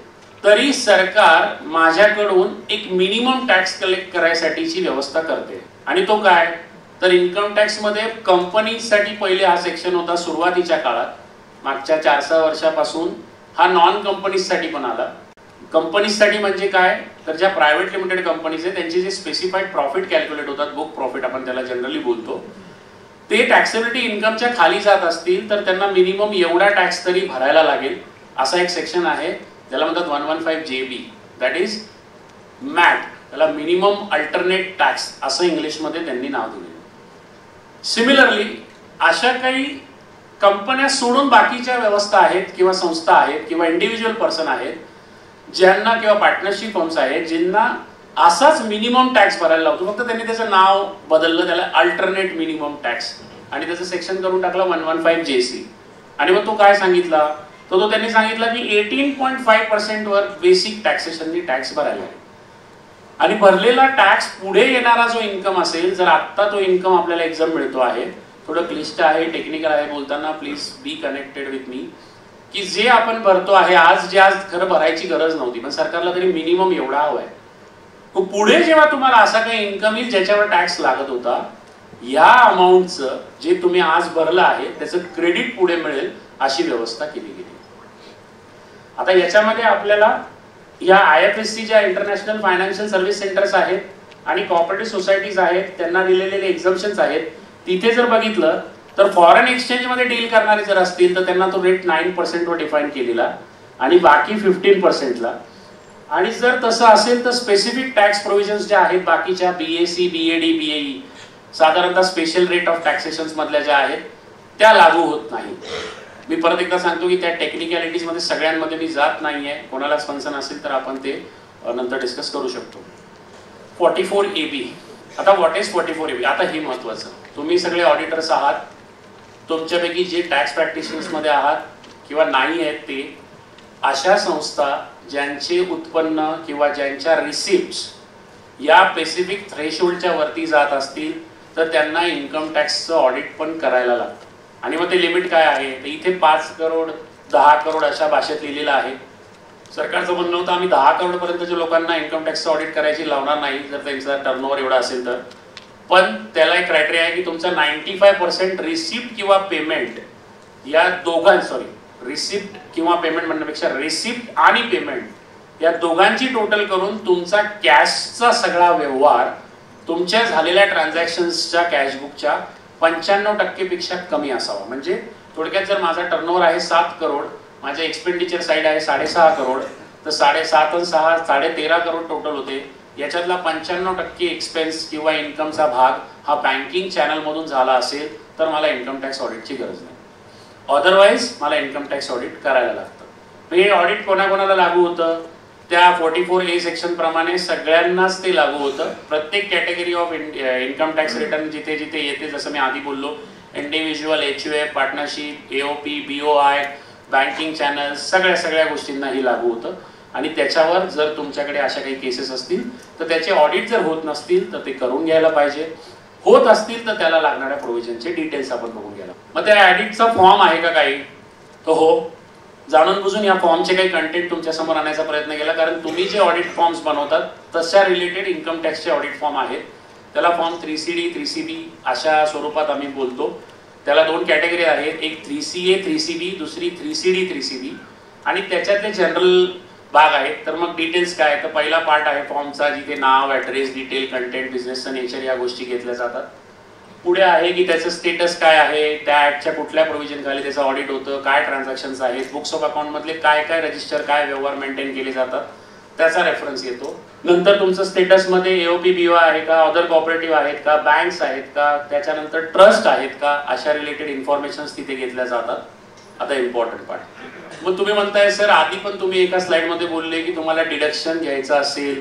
Speaker 1: तरी सरकार माझ्याकडून एक मिनिमम टॅक्स कलेक्ट करायसाठीची व्यवस्था करते. आणि तो काय तर इन्कम टॅक्स मध्ये कंपनीसाठी पहिले हा सेक्शन होता सुरुवातीच्या काळात. मागच्या 4-6 वर्षापासून हा नॉन कंपनीजसाठी पण आला. कंपनीजसाठी म्हणजे काय तर ज्या प्रायव्हेट लिमिटेड कंपनीज आहेत त्यांचे जे स्पेसिफाईड प्रॉफिट कॅल्क्युलेट होतात, बुक प्रॉफिट आपण त्याला जनरली बोलतो, ते टॅक्सेबिलिटी इन्कमच्या खाली जात असतील तर त्यांना मिनिमम एवढा टॅक्स तरी भरायला लागेल असा एक सेक्शन आहे. त्याला म्हणतात 115 JB, दॅट इज मॅट, त्याला मिनिमम अल्टरनेट टॅक्स असं इंग्लिशमध्ये त्यांनी नाव दिले. सिमिलरली अशा काही कंपन्या सोडून बाकीच्या व्यवस्था आहेत किंवा संस्था आहेत किंवा इंडिव्हिज्युअल पर्सन आहेत ज्यांना किंवा पार्टनरशिप फर्म्स आहेत ज्यांना असाच मिनिमम टॅक्स भरायला लावतो, फक्त त्यांनी त्याचं नाव बदललं, त्याला अल्टरनेट मिनिमम टॅक्स आणि त्याचं सेक्शन करून टाकलं 115 JC. आणि मग तो काय सांगितला तो त्यांनी सांगितलं की 18.5% वर बेसिक टॅक्सेशननी टॅक्स भरायला आहे. आणि भरलेला टॅक्स पुढे येणारा जो इन्कम असेल, जर आत्ता तो इन्कम आपल्याला एक्झाम मिळतो आहे, थोडं क्लिष्ट आहे, टेक्निकल आहे बोलताना, please be connected with me, की जे आपण भरतो आहे आज खरं भरायची गरज नव्हती, पण सरकारला तरी मिनिमम एवढा हवा आहे, पुढे जेव्हा तुम्हाला असा काही इन्कम येईल ज्याच्यावर टॅक्स लागत होता, या अमाऊंटचं जे तुम्ही आज भरलं आहे त्याचं क्रेडिट पुढे मिळेल अशी व्यवस्था केली गेली. आता याच्यामध्ये आपल्याला या IFSC ज्या इंटरनॅशनल फायनान्शियल सर्व्हिस सेंटर्स आहेत आणि कोऑपरेटिव्ह सोसायटीज आहेत त्यांना दिलेले एक्झम्पशन्स आहेत, तिथे जर बघितलं तर फॉरेन एक्सचेंज मध्ये डील करणारे जर असतील तर त्यांना तो रेट 9% वर डिफाईन केलेला आणि बाकी 15%ला. आणि जर तसं असेल तर स्पेसिफिक टॅक्स प्रोव्हिजन्स ज्या आहेत बाकीच्या BAC, BAD, BAE साधारणतः स्पेशल रेट ऑफ टॅक्सेशन मधल्या ज्या आहेत त्या लागू होत नाही. मी परत एकदा सांगतो की त्या टेक्निकॅलिटीज मध्ये सगळ्यांमध्ये मी जात नाहीये, कोणाला कन्सर्न असेल तर आपण ते नंतर डिस्कस करू शकतो. 44AB. आता व्हॉट इज 44AB? आता हे महत्वाचं, तुम्ही सगळे ऑडिटर्स आहात, तुमच्यापैकी जे टॅक्स प्रॅक्टिशनर्स मध्ये आहात किंवा नाही आहेत ते अशा संस्था ज्यांचे उत्पन्न किंवा ज्यांच्या रिसिप्ट्स या स्पेसिफिक थ्रेशोल्डच्या वरती जात असतील तर त्यांना इन्कम टॅक्सचं ऑडिट पण करायला लागतं. आणि मग ते लिमिट काय आहे, तर इथे 5 करोड 10 करोड अशा भाषेत लिहिलेलं आहे. सरकारचं म्हणणं होतं आम्ही 10 करोड पर्यंतच्या लोकांना इन्कम टॅक्सचं ऑडिट करायची लावणार नाही जर त्यांचा टर्नओव्हर एवढा असेल तर, पण त्याला एक क्रायटेरिया आहे की तुमचा 95% रिसिप्ट किंवा पेमेंट या रिसिप्ट किंवा पेमेंट म्हणण्यापेक्षा रिसिप्ट आणि पेमेंट या दोघांची टोटल करून तुमचा कॅशचा सगळा व्यवहार तुमच्या झालेल्या ट्रान्झॅक्शन्सच्या कॅशबुकच्या 95% पेक्षा कमी असावा. म्हणजे थोडक्यात जर माझा टर्नओव्हर आहे 7 करोड, माझ्या एक्सपेंडिचर साईड आहे 6.5 करोड, तर 7.5 आणि 6 13.5 करोड टोटल होते. याच्यातला 95% एक्सपेन्स किंवा इन्कमचा भाग हा बँकिंग चॅनल मधून झाला असेल तर मला इन्कम टॅक्स ऑडिटची गरज नाही. अदरवाईज मला इन्कम टॅक्स ऑडिट करायला लागतं. हे ऑडिट कोणाकोणाला लागू होतं, त्या 44A सेक्शन प्रमाणे सगळ्यांनाच ते लागू होतं. प्रत्येक category of income tax return जिथे जिथे येते, जसं मी आधी बोललो, individual, HUF, partnership, AOP, BOI, banking channel, सगळ्या गोष्टींना ही लागू होतं. आणि त्याच्यावर जर तुमच्याकडे अशा काही केसेस असतील तर त्याचे ऑडिट जर होत नसतील तर ते करून घ्यायला पाहिजे, होत असतील तर त्याला लागणाऱ्या प्रोव्हिजनचे डिटेल्स आपण बघून घ्यायला. मग त्या ऑडिटचा फॉर्म आहे का काही, तो हो, जाणून बुजून या फॉर्मचे काही कंटेंट तुमच्या समोर आणण्याचा प्रयत्न केला, कारण तुम्ही जे ऑडिट फॉर्म्स बनवतात तशा रिलेटेड इन्कम टॅक्सचे ऑडिट फॉर्म आहेत. त्याला फॉर्म 3CD 3CB अशा स्वरूपात आम्ही बोलतो. त्याला 2 कॅटेगरी आहेत, एक 3CA 3CB, दुसरी 3CD 3CB, आणि त्याच्यातले जनरल भाग आहेत. तर मग डिटेल्स काय, तर पहिला पार्ट आहे फॉर्मचा जिथे नाव, ॲड्रेस, डिटेल, कंटेंट, बिझनेसचं नेचर या गोष्टी घेतल्या जातात. पुढे आहे की त्याचं स्टेटस काय आहे, त्या ऍक्टच्या कुठल्या प्रोव्हिजन खाली त्याचं ऑडिट होतं, काय ट्रान्झॅक्शन्स आहेत, बुक्स ऑफ अकाउंट मधले काय रजिस्टर, काय व्यवहार मेंटेन केले जातात त्याचा रेफरन्स येतो. नंतर तुमचं स्टेटस मध्ये AOP, BOI आहे का, अदर कॉपरेटिव्ह आहेत का, बँक्स आहेत का, त्याच्यानंतर ट्रस्ट आहेत का, अशा रिलेटेड इन्फॉर्मेशन तिथे घेतल्या जातात. आता इम्पॉर्टंट पार्ट, मग तुम्ही म्हणताय सर आधी पण तुम्ही एका स्लाइड मध्ये बोलले की तुम्हाला डिडक्शन घ्यायचं असेल,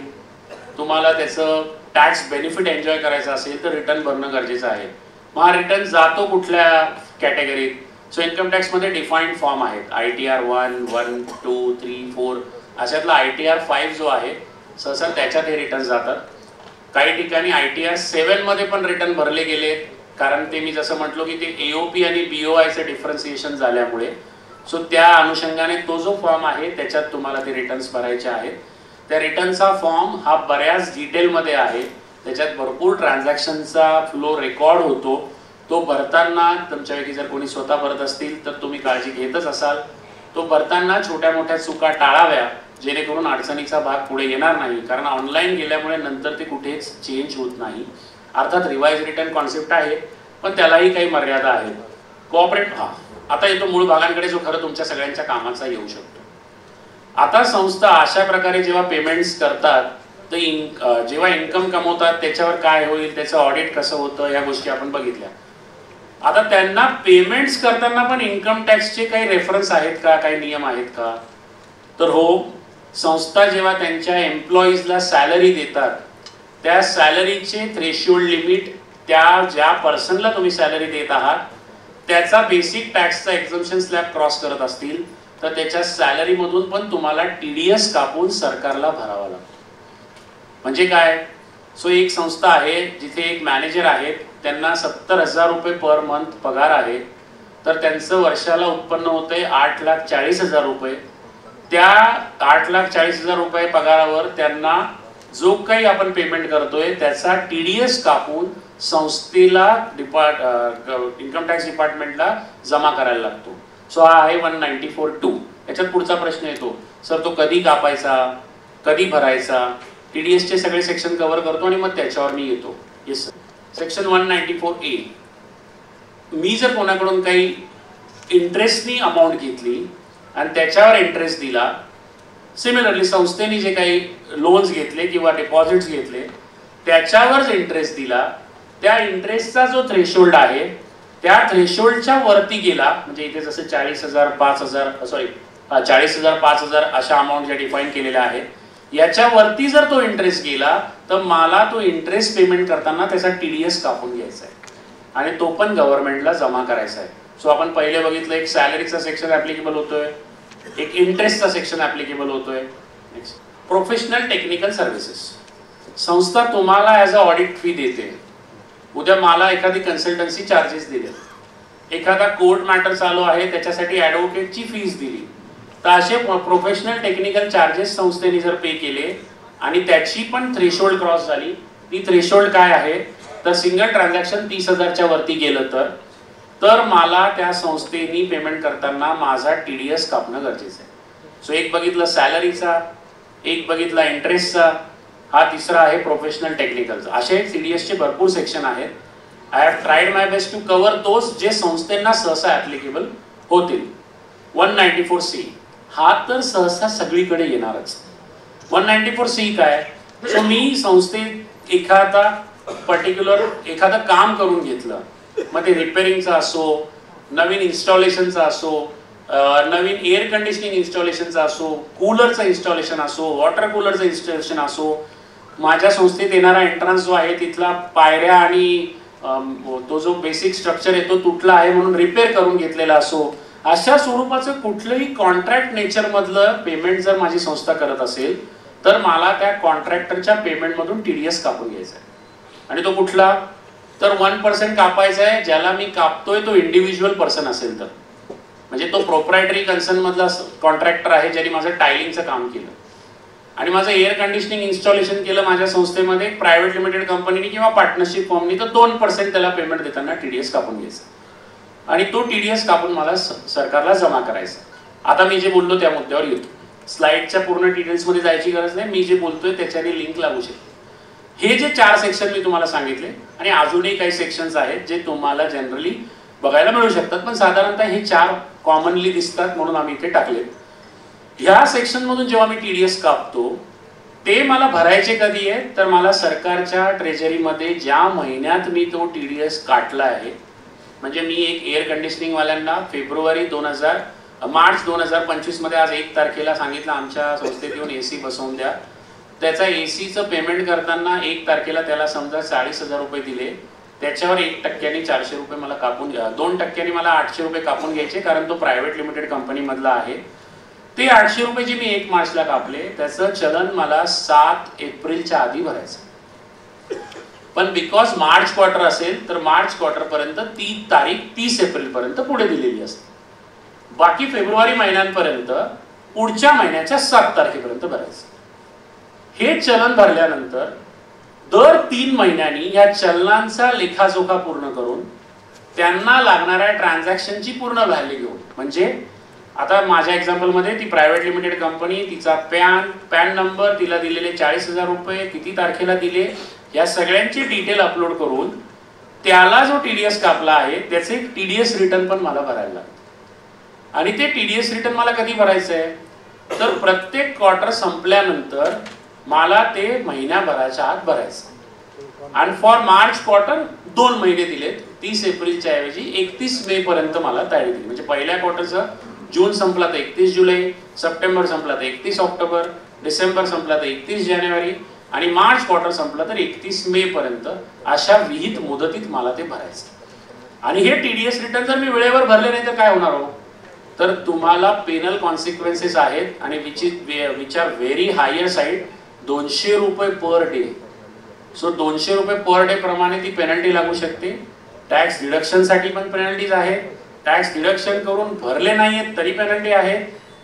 Speaker 1: तुम्हाला त्याचं टॅक्स बेनिफिट एन्जॉय करायचं असेल तर रिटर्न भरणं गरजेचं आहे. मग हा रिटर्न जातो कुठल्या कॅटेगरीत, सो इन्कम टॅक्स मध्ये डिफाईन्ड फॉर्म आहेत, ITR 1, 1, 2, 3, 4, अशातला ITR 5 जो आहे सहसा त्याच्यात हे रिटर्न जातात. काही ठिकाणी ITR 7 मध्ये पण रिटर्न भरले गेले, कारण ते मी जसं म्हटलो की ते AOP आणि BOIचं डिफरन्सिएशन झाल्यामुळे, सो त्या अनुषंगाने तो जो फॉर्म आहे त्याच्यात तुम्हाला ते रिटर्न्स भरायचे आहेत. त्या रिटर्नचा फॉर्म हा बऱ्याच डिटेलमध्ये आहे, त्याच्यात भरपूर ट्रान्झॅक्शनचा फ्लो रेकॉर्ड होतो. तो भरताना तुमच्यापैकी जर कोणी स्वतः भरत असतील तर तुम्ही काळजी घेतच असाल, तो भरताना छोट्या मोठ्या चुका टाळाव्या जेणेकरून अडचणीचा भाग पुढे येणार नाही, कारण ऑनलाईन गेल्यामुळे नंतर ते कुठेच चेंज होत नाही. अर्थात रिवाइज रिटर्न कॉन्सेप्ट आहे पण त्यालाही काही मर्यादा आहेत. कोऑपरेट आता येतो मूळ भागांकडे जो खरं तुमच्या सगळ्यांच्या कामाचा येऊ शकतो. आता संस्था अशा प्रकारे जेव्हा पेमेंट्स करतात तर जेव्हा इन्कम कमवतात त्याच्यावर काय होईल, त्याचं ऑडिट कसं होतं, या गोष्टी आपण बघितल्या. आता त्यांना पेमेंट्स करताना पण इन्कम टॅक्सचे काही रेफरन्स आहेत का, काही नियम आहेत का, तर हो, संस्था जेव्हा त्यांच्या एम्प्लॉईजला सॅलरी देतात त्या सॅलरीचे थ्रेशोल्ड लिमिट, त्या ज्या पर्सनला तुम्ही सॅलरी देत आहात त्याचा बेसिक टॅक्सचा एक्झम्पशन स्लॅब क्रॉस करत असतील तर त्याच्या सॅलरी मधून पण तुम्हाला TDS कापून सरकारला भरावा लागतो. म्हणजे काय? सो एक संस्था आहे जिथे एक मॅनेजर आहेत, त्यांना 70,000 रुपये पर मंथ पगार आहे, तर त्यांचं वर्षाला उत्पन्न होतंय 8,40,000 रुपये. त्या 8,40,000 रुपये पगारावर त्यांना जो काही आपण पेमेंट करतोय त्याचा TDS कापून संस्थेला इन्कम टॅक्स डिपार्टमेंटला जमा करायला लागतो. सो हा आहे 194(2). याच्यात पुढचा प्रश्न येतो, सर तो कधी कापायचा, कधी भरायचा? TDSचे सगळे सेक्शन कव्हर करतो आणि मग त्याच्यावर मी येतो. Yes sir. सेक्शन 194A, मी जर कोणाकडून काही इंटरेस्टनी अमाऊंट घेतली आणि त्याच्यावर इंटरेस्ट दिला, सिमिलरली संस्थेने जे काही लोन्स घेतले किंवा डिपॉझिट्स घेतले त्याच्यावर इंटरेस्ट दिला, त्या इंटरेस्टचा जो थ्रेशोल्ड आहे त्या थ्रेशोल्डच्या वरती गेला, म्हणजे इथे जसं 40,000, 5,000 40,000, 5,000 अशा अमाऊंट ज्या डिफाईन केलेल्या आहेत, याच्यावरती जर तो इंटरेस्ट गेला तर मला तो इंटरेस्ट पेमेंट करताना त्याचा TDS कापून घ्यायचा आहे आणि तो पण गव्हर्नमेंटला जमा करायचा आहे. सो आपण पहिले बघितलं, एक सॅलरीचा सेक्शन ऍप्लिकेबल होतोय, एक इंटरेस्टचा सेक्शन ऍप्लिकेबल होतोय. प्रोफेशनल टेक्निकल सर्व्हिसेस, संस्था तुम्हाला ॲज अ ऑडिट फी देते. उद्या मला एखादी कन्सल्टन्सी चार्जेस दिले, एखादा कोर्ट मॅटर चालू आहे त्याच्यासाठी ॲडव्होकेटची फीस दिली, तर असे प्रोफेशनल टेक्निकल चार्जेस संस्थेने जर पे केले आणि त्याची पण थ्रेशोल्ड क्रॉस झाली, ती थ्रेशोल्ड काय आहे तर सिंगल ट्रान्झॅक्शन 30,000च्या वरती गेलं तर मला त्या संस्थेनी पेमेंट करताना माझा TDS कापणं गरजेचं आहे. सो एक बघितलं सॅलरीचा, एक बघितला इंटरेस्टचा, हा तिसरा आहे प्रोफेशनल टेक्निकलचा. असे TDSचे भरपूर सेक्शन आहेत. I have tried my best to cover those जे संस्थेंना सहसा ऍप्लिकेबल होतील. 194C हा तर सहसा सगळीकडे येणारच. 194C काय? सो मी संस्थेत एखादं काम करून घेतलं, मग ते रिपेअरिंगचं असो, नवीन इन्स्टॉलेशनचं असो, नवीन एअर कंडिशनिंग इन्स्टॉलेशनचं असो, कूलरचं इन्स्टॉलेशन असो, वॉटर कूलरचं इन्स्टॉलेशन असो, माझ्या संस्थेत येणारा एंट्रन्स जो आहे तिथला पायऱ्या आणि तो जो बेसिक स्ट्रक्चर आहे तो तुटला आहे म्हणून रिपेअर करून घेतलेला असो, अशा स्वरूपाचं कुठलंही कॉन्ट्रॅक्ट नेचर मधलं पेमेंट जर माझी संस्था करत असेल तर मला त्या कॉन्ट्रॅक्टरच्या पेमेंटमधून TDS कापून घ्यायचा आहे. आणि तो कुठला? तर 1% कापायचा आहे. ज्याला मी कापतोय तो इंडिव्हिज्युअल पर्सन असेल तर, म्हणजे तो प्रोप्रायटरी कन्सर्न मधला कॉन्ट्रॅक्टर आहे ज्यांनी माझं टायलिंगचं काम केलं आणि माझं एअर कंडिशनिंग इन्स्टॉलेशन केलं माझ्या संस्थेमध्ये प्रायव्हेट लिमिटेड कंपनीने किंवा पार्टनरशिप फॉर्मनी, तर 2% त्याला पेमेंट देताना TDS कापून घ्यायचा आणि तो TDS कापून मला सरकारला जमा करायचा. आता मी जे बोललो त्या मुद्द्यावर येतो. स्लाइडच्या पूर्ण डिटेल्स मध्ये जायची गरज नाही, मी जे बोलतोय त्याच्याने लिंक लागू शकते. हे जे 4 सेक्शन मी तुम्हाला सांगितले आणि अजूनही काही सेक्शन्स आहेत जे तुम्हाला जनरली बघायला मिळू शकतात, पण साधारणतः हे 4 कॉमनली दिसतात म्हणून आम्ही इथे टाकले. ह्या सेक्शन मधून जेव्हा मी TDS कापतो ते मला भरायचे कधी आहे तर मला सरकारच्या ट्रेजरीमध्ये ज्या महिन्यात मी तो TDS काटला आहे, म्हणजे मी एक एअर कंडिशनिंग वाल्यांना मार्च 2025 मध्ये आज 1 तारखेला सांगितलं आमच्या संस्थेत येऊन AC बसवून द्या. त्याचा ACचं पेमेंट करताना 1 तारखेला त्याला समजा 40,000 रुपये दिले, त्याच्यावर 1% 400 रुपये मला कापून घ्या, 2% मला 800 रुपये कापून घ्यायचे कारण तो प्रायव्हेट लिमिटेड कंपनी मधला आहे. ते 800 रुपये जे मी 1 मार्चला कापले त्याचं चलन मला 7 एप्रिलच्या आधी भरायचं. पण बिकॉज मार्च क्वार्टर असेल तर मार्च क्वार्टर पर्यंत ती तारीख 30 एप्रिल पर्यंत पुढे दिलेली असते. बाकी फेब्रुवारी महिन्यांपर्यंत पुढच्या महिन्याच्या 7 तारखेपर्यंत भरायचं. हे चलन भरल्यानंतर दर 3 महिन्यांनी या चलनांचा लेखाजोखा पूर्ण करून त्यांना लागणाऱ्या ट्रान्झॅक्शनची पूर्ण व्हॅल्यू घेऊन, म्हणजे आता माझ्या एक्झाम्पल मध्ये ती प्रायव्हेट लिमिटेड कंपनी, तिचा पॅन नंबर, तिला दिलेले 40,000 रुपये किती तारखेला दिले, या सगळ्यांची डिटेल अपलोड करून त्याला जो TDS कापला आहे त्याचे एक TDS रिटर्न पण मला भरायला लागतं. आणि ते TDS रिटर्न मला कधी भरायचं आहे तर प्रत्येक क्वार्टर संपल्यानंतर मला ते महिन्याभराच्या आत भरायचं. आणि फॉर मार्च क्वार्टर 2 महिने दिलेत, 30 एप्रिलच्या ऐवजी 31 मे पर्यंत मला तारीख दिली. म्हणजे पहिल्या क्वार्टरचं जून संपला तर 31 जुलै, सप्टेंबर संपला तर 31 ऑक्टोबर, डिसेंबर संपला तर 31 जानेवारी आणि मार्च क्वार्टर संपला तर 31 मे पर्यंत अशा विहित मुदतीत मला ते भरायचं. आणि हे TDS रिटर्न जर मी वेळेवर भरले नाही तर काय होणार हो, तर तुम्हाला पेनल कॉन्सिक्वेन्सेस आहेत आणि which are very higher side. 200 रुपये पर डे. सो 200 रुपये पर डे प्रमाणे ती पेनल्टी लागू शकते. टॅक्स डिडक्शनसाठी पण पेनल्टीज आहे. टॅक्स डिडक्शन करून भरले नाहीयेत तरी पेनल्टी आहे.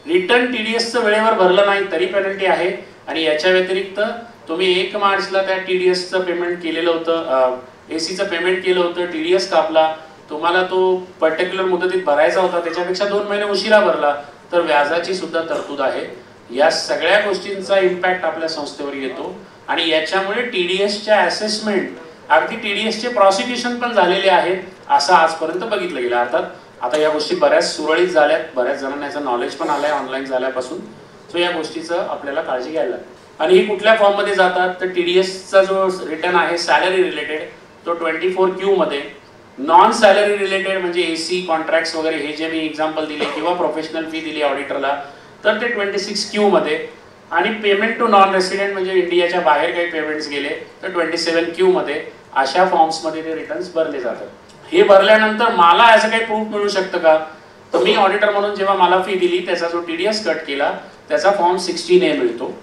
Speaker 1: रिटर्न टीडीएसचं वेळेवर भरलं नाही तरी पेनल्टी आहे. आणि याच्या व्यतिरिक्त तुम्ही 1 मार्चला त्या टीडीएसचं पेमेंट केलेलं होतं, एसीचं पेमेंट केलं होतं, टीडीएस कापला, तुम्हाला तो पर्टिक्युलर मुदतीत भरायचा होता, त्याच्यापेक्षा 2 महिने उशिरा भरला तर व्याजाची सुद्धा तरतूद आहे. या सगळ्या गोष्टींचा इम्पॅक्ट आपल्या संस्थेवर येतो. आणि याच्यामुळे टीडीएसच्या असेसमेंट, अगदी टीडीएसचे प्रॉसिक्युशन पण झालेले आहेत असं आजपर्यंत बघितलं गेलं. अर्थात आता या गोष्टी बऱ्याच सुरळीत झाल्यात, बऱ्याच जणांना याचं नॉलेज पण आलंय ऑनलाईन झाल्यापासून. सो या गोष्टीचं आपल्याला काळजी घ्यायला लागते. आणि ही कुठल्या फॉर्म मध्ये जातात तर टीडीएसचा जो रिटर्न आहे सॅलरी रिलेटेड तो 24Q मध्ये, नॉन सॅलरी रिलेटेड म्हणजे एसी कॉन्ट्रॅक्ट्स वगैरे हे जे मी एक्झाम्पल दिले किंवा प्रोफेशनल फी दिली ऑडिटरला तर ते 26Q मध्ये, आणि पेमेंट टू नॉन रेसिडेंट म्हणजे इंडियाच्या बाहेर काही पेमेंट्स गेले तर 27Q मध्ये. अशा फॉर्म्स मध्ये ते रिटर्न्स भरले जातात. हे भरल्यानंतर मला असं काही प्रूफ मिळू शकतं का तर मी ऑडिटर म्हणून जेव्हा मला फी दिली त्याचा जो टीडीएस कट केला त्याचा फॉर्म 16A मिळतो.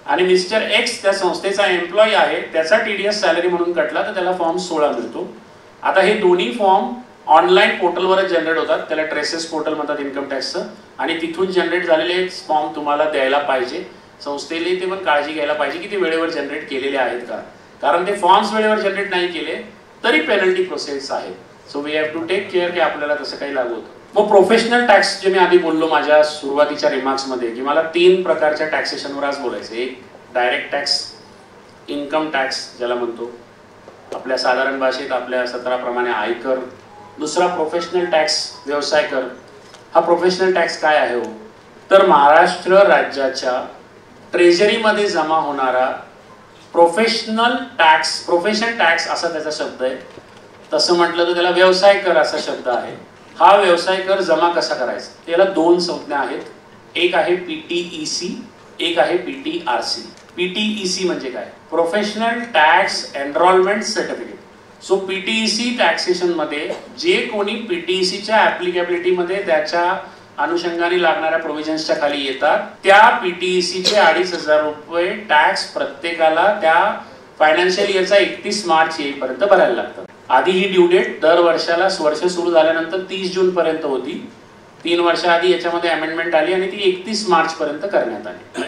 Speaker 1: आणि मिस्टर एक्स त्या संस्थेचा एम्प्लॉई आहे त्याचा टीडीएस सॅलरी म्हणून कटला तर त्याला फॉर्म 16 मिळतो. आता हे दोन्ही फॉर्म ऑनलाईन पोर्टलवरच जनरेट होतात, त्याला ट्रेसेस पोर्टल म्हणतात इन्कम टॅक्सचं, आणि तिथून जनरेट झालेले फॉर्म तुम्हाला द्यायला पाहिजे. संस्थेने ते पण काळजी घ्यायला पाहिजे की ते वेळेवर जनरेट केलेले आहेत का, कारण ते फॉर्म्स वेळेवर जनरेट नाही केले तरी पेनल्टी प्रोसेस आहे. So we have to take care की आपल्याला तसं काही लागू होतं. मग प्रोफेशनल टॅक्स जे मी आधी बोललो माझ्या सुरुवातीच्या रिमार्क्स मध्ये की मला 3 प्रकारच्या टॅक्सेशनवर आज बोलायचं. एक डायरेक्ट टॅक्स, इन्कम टॅक्स ज्याला म्हणतो आपल्या साधारण भाषेत आपल्या सत्राप्रमाणे आयकर. दुसरा प्रोफेशनल टॅक्स, व्यवसाय कर. हा प्रोफेशनल टॅक्स काय आहे हो तर महाराष्ट्र राज्याच्या ट्रेजरीमध्ये जमा होणारा प्रोफेशनल टॅक्स, प्रोफेशन टॅक्स असा त्याचा शब्द आहे. तसं म्हटलं तर त्याला व्यवसाय कर असा शब्द आहे. हा व्यवसाय कर जमा कसा करायचा त्याला 2 संज्ञा आहेत. एक आहे PTEC, एक आहे PTRC. PTEC म्हणजे काय, professional tax enrolment certificate. So PTEC taxation मध्ये जे कोणी PTECच्या ऍप्लिकेबिलिटी मध्ये त्याच्या अनुषंगाने लागणाऱ्या प्रोव्हिजन्सच्या खाली येतात त्या PTECचे 2,500 रुपये टॅक्स प्रत्येकाला त्या फायनान्शियल इयरचा 31 मार्च येईपर्यंत भरायला लागतात. आधी ही ड्यू डेट दर वर्षाला वर्ष सुरू झाल्यानंतर 30 जून पर्यंत होती. 3 वर्षाआधी याच्यामध्ये अमेंडमेंट आली आणि ती 31 मार्च पर्यंत करण्यात आली.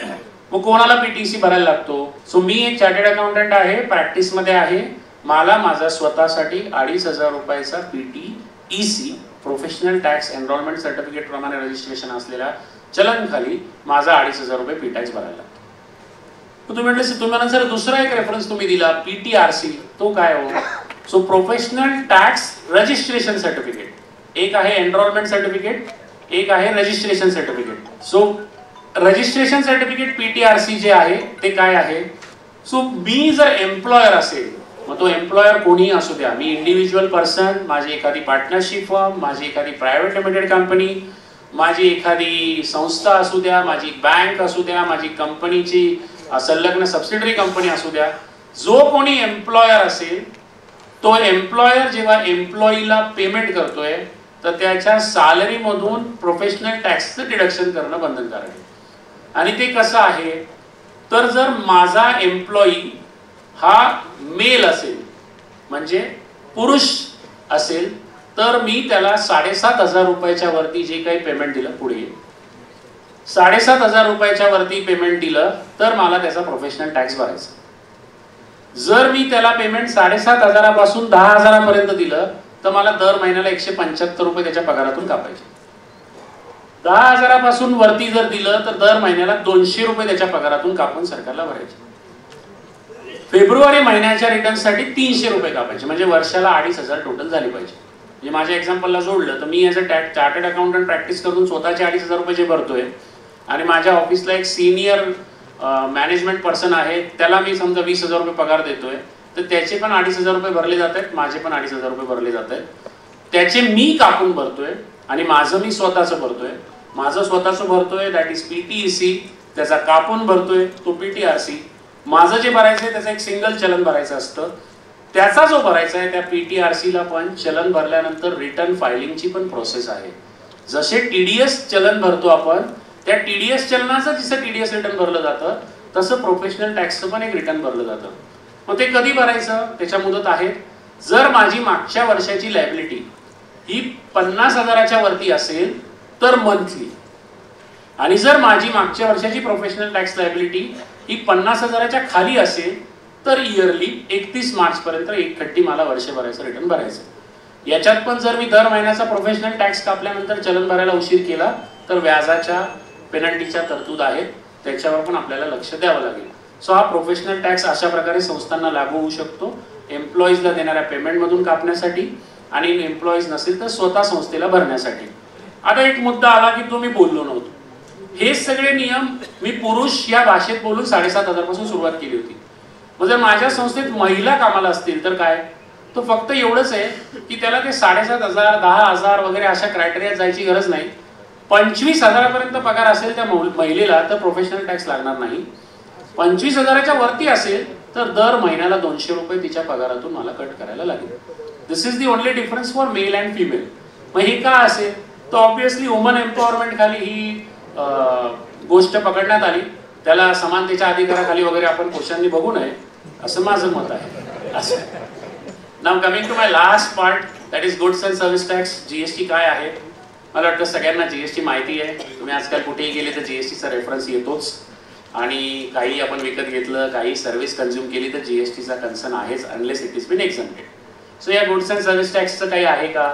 Speaker 1: मग कोणाला PTEC भरायला लागतो. सो मी एक चार्टर्ड अकाउंटंट आहे, प्रॅक्टिस मध्ये आहे, मला माझा स्वतःसाठी 2,500 रुपयाचा PTEC professional tax enrolment certificate प्रमाणे रजिस्ट्रेशन असलेल्या चलन खाली माझा 2,500 रुपये फी टॅक्स भरायला लागतो. तुम्ही म्हटलं तुम्हाला सर दुसरा एक रेफरन्स तुम्ही दिला PTRC, तो काय हो. So professional tax registration certificate, एक आहे एनरोलमेंट सर्टिफिकेट, एक आहे registration certificate. So registration certificate PTRC जे आहे ते काय आहे. सो मी जर एम्प्लॉयर असेल, मग तो एम्प्लॉयर कोणीही असू द्या, मी इंडिव्हिज्युअल पर्सन, माझी एखादी पार्टनरशिप फर्म, माझी एखादी प्रायव्हेट लिमिटेड कंपनी, माझी एखादी संस्था असू द्या, माझी बँक असू द्या, माझी कंपनीची संलग्न सबसिडरी कंपनी असू द्या, जो कोणी एम्प्लॉयर असेल तो एम्प्लॉयर जेव्हा एम्प्लॉईला पेमेंट करतोय तर त्याच्या सॅलरी मधून प्रोफेशनल टॅक्सचं डिडक्शन करणं बंधनकारक आहे. आणि ते कसं आहे तर जर माझा एम्प्लॉई हा मेल असेल म्हणजे पुरुष असेल तर मी त्याला 7,500 रुपयाच्या वरती जे काही पेमेंट दिलं, पुढे 7,500 रुपयाच्या वरती पेमेंट दिलं तर मला त्याचा प्रोफेशनल टॅक्स भरायचा. जर मी त्याला पेमेंट 7,500 पासून 10,000 पर्यंत दिलं तर मला दर महिन्याला 175 रुपये त्याच्या पगारातून कापायचे. 10,000 पासून वरती जर दिलं तर दर महिन्याला 200 रुपये त्याच्या पगारातून कापून सरकारला भरायचे. फेब्रुवारी महिन्याच्या रिटर्न साठी 300 रुपये कापायचे, म्हणजे वर्षाला 2,500 टोटल झाली पाहिजे. म्हणजे माझ्या एक्झाम्पलला जोडलं तर मी as a chartered accountant practice करून स्वतःचे 2,500 रुपये जे भरतोय आणि माझ्या ऑफिसला एक सिनियर मॅनेजमेंट पर्सन आहे त्याला मी समजा 20,000 रुपये पगार देतोय तर त्याचे पण 2,500 रुपये भरले जात आहेत, माझे पण 2,500 रुपये भरले जात आहेत. त्याचे मी कापून भरतोय आणि माझं मी स्वतःचं भरतोय. माझं स्वतःचं भरतोय दॅट इज PTEC, त्याचा कापून भरतोय तो PTRC. माझं जे भरायचं आहे त्याचं एक सिंगल चलन भरायचं असतं, त्याचा जो भरायचा आहे त्या PTRCला पण चलन भरल्यानंतर रिटर्न फायलिंगची पण प्रोसेस आहे. जसे TDS चलन भरतो आपण त्या TDS चलनाचं जसं TDS रिटर्न भरलं जातं तसं प्रोफेशनल टॅक्सचं पण एक रिटर्न भरलं जातं. मग ते कधी भरायचं, त्याच्या मुदत आहेत. जर माझी मागच्या वर्षाची लायबिलिटी ही 50,000च्या वरती असेल तर मंथली, आणि जर माझी मागच्या वर्षाची प्रोफेशनल टॅक्स लायबिलिटी ही 50,000च्या खाली असेल तर इयरली 31 मार्च पर्यंत एकखट्टी मला वर्षभराचं रिटर्न भरायचं. याच्यात पण जर मी दर महिन्याचा प्रोफेशनल टॅक्स कापल्यानंतर चलन भरायला उशीर केला तर व्याजाच्या पेनल्टीच्या तरतूद आहेत, त्याच्यावर पण आपल्याला लक्ष द्यावं लागेल. सो हा प्रोफेशनल टॅक्स अशा प्रकारे संस्थांना लागू होऊ शकतो, एम्प्लॉईजला देणाऱ्या पेमेंटमधून कापण्यासाठी आणि एम्प्लॉईज नसेल तर स्वतः संस्थेला भरण्यासाठी. आता एक मुद्दा आला की तो मी बोललो नव्हतो. हे सगळे नियम मी पुरुष या भाषेत बोलून 7,500 पासून सुरुवात केली होती. मग जर माझ्या संस्थेत महिला कामाला असतील तर काय, तो फक्त एवढंच आहे की त्याला ते 7,500 10,000 वगैरे अशा क्रायटेरियात जायची गरज नाही. 25,000 पर्यंत पगार असेल त्या महिलेला तर प्रोफेशनल टॅक्स लागणार नाही. 25,000च्या वरती असेल तर दर महिन्याला 200 रुपये तिच्या पगारातून मला कट करायला लागेल. This is the only difference for male and female. मग हे का असेल तर ऑब्विसली वुमन एम्पॉवरमेंट खाली ही गोष्ट पकडण्यात आली. त्याला समानतेच्या अधिकाराखाली वगैरे आपण क्वेश्चननी बघू नये असं माझं मत आहे. असं नाव coming to my last part, that is goods and service tax. GST काय आहे? मला वाटतं सगळ्यांना जीएसटी माहिती आहे. तुम्ही आजकाल कुठेही गेले तर जीएसटीचा रेफरन्स येतोच, आणि काही आपण विकत घेतलं, काही सर्व्हिस कन्झ्युम केली तर जीएसटीचा कन्सर्न आहेच, unless it is been exempted. So या गुड्स अँड सर्व्हिस टॅक्सचं काही आहे का?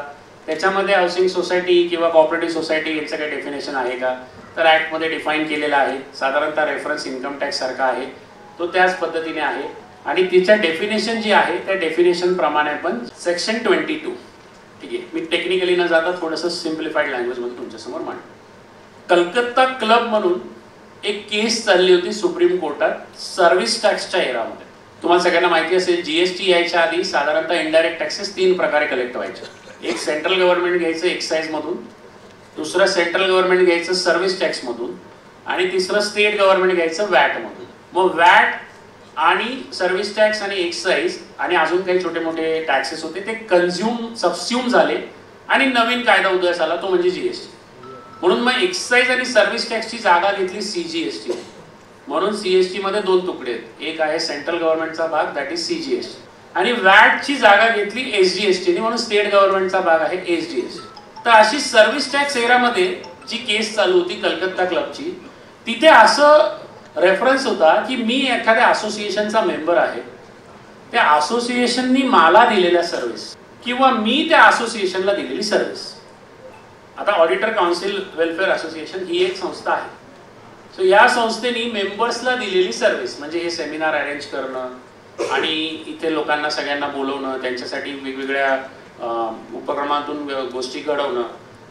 Speaker 1: त्याच्यामध्ये हाऊसिंग सोसायटी किंवा कॉपरेटिव्ह सोसायटी यांचं काही डेफिनेशन आहे का? तर ऍक्टमध्ये डिफाईन केलेलं आहे. साधारणतः रेफरन्स इन्कम टॅक्स सारखा आहे, तो त्याच पद्धतीने आहे. आणि तिच्या डेफिनेशन जी आहे त्या डेफिनेशन प्रमाणे पण सेक्शन 22, ठीक आहे, मी टेक्निकली न जाता थोडंसं सिम्प्लिफाईड लँग्वेजमध्ये तुमच्यासमोर मांडतो. कलकत्ता क्लब म्हणून एक केस चालली होती सुप्रीम कोर्टात सर्व्हिस टॅक्सच्या एरामध्ये. तुम्हाला सगळ्यांना माहिती असेल जीएसटी यायच्या आधी साधारणतः इनडायरेक्ट टॅक्सेस 3 प्रकारे कलेक्ट व्हायचे. एक सेंट्रल गव्हर्नमेंट घ्यायचं एक्साईज मधून, दुसरं सेंट्रल गव्हर्नमेंट घ्यायचं सर्व्हिस टॅक्स मधून, आणि तिसरं स्टेट गव्हर्नमेंट घ्यायचं वॅट मधून. मग वॅट आणि सर्व्हिस टॅक्स आणि एक्साईज आणि अजून काही छोटे मोठे टॅक्सेस होते ते सबस्युम झाले आणि नवीन कायदा उदयास आला, तो म्हणजे जीएसटी. म्हणून मग एक्साईज आणि सर्व्हिस टॅक्सची जागा घेतली सीजीएसटी. म्हणून सीएसटी मध्ये 2 तुकडे आहेत, एक आहे सेंट्रल गव्हर्नमेंटचा भाग दॅट इज सीजीएसटी, आणि वॅटची जागा घेतली एसजीएसटी, म्हणून स्टेट गव्हर्नमेंटचा भाग आहे एसजीएसटी. तर अशी सर्व्हिस टॅक्स एरामध्ये जी केस चालू होती कलकत्ता क्लबची, तिथे असं रेफरन्स होता की मी एखाद्या असोसिएशनचा मेंबर आहे, त्या असोसिएशननी मला दिलेल्या सर्व्हिस किंवा मी त्या असोसिएशनला दिलेली सर्व्हिस. आता ऑडिटर काउन्सिल वेलफेअर असोसिएशन ही एक संस्था आहे. सो या संस्थेने मेंबर्सला दिलेली सर्व्हिस म्हणजे हे सेमिनार अरेंज करणं आणि इथे लोकांना सगळ्यांना बोलवणं, त्यांच्यासाठी वेगवेगळ्या उपक्रमातून गोष्टी घडवणं,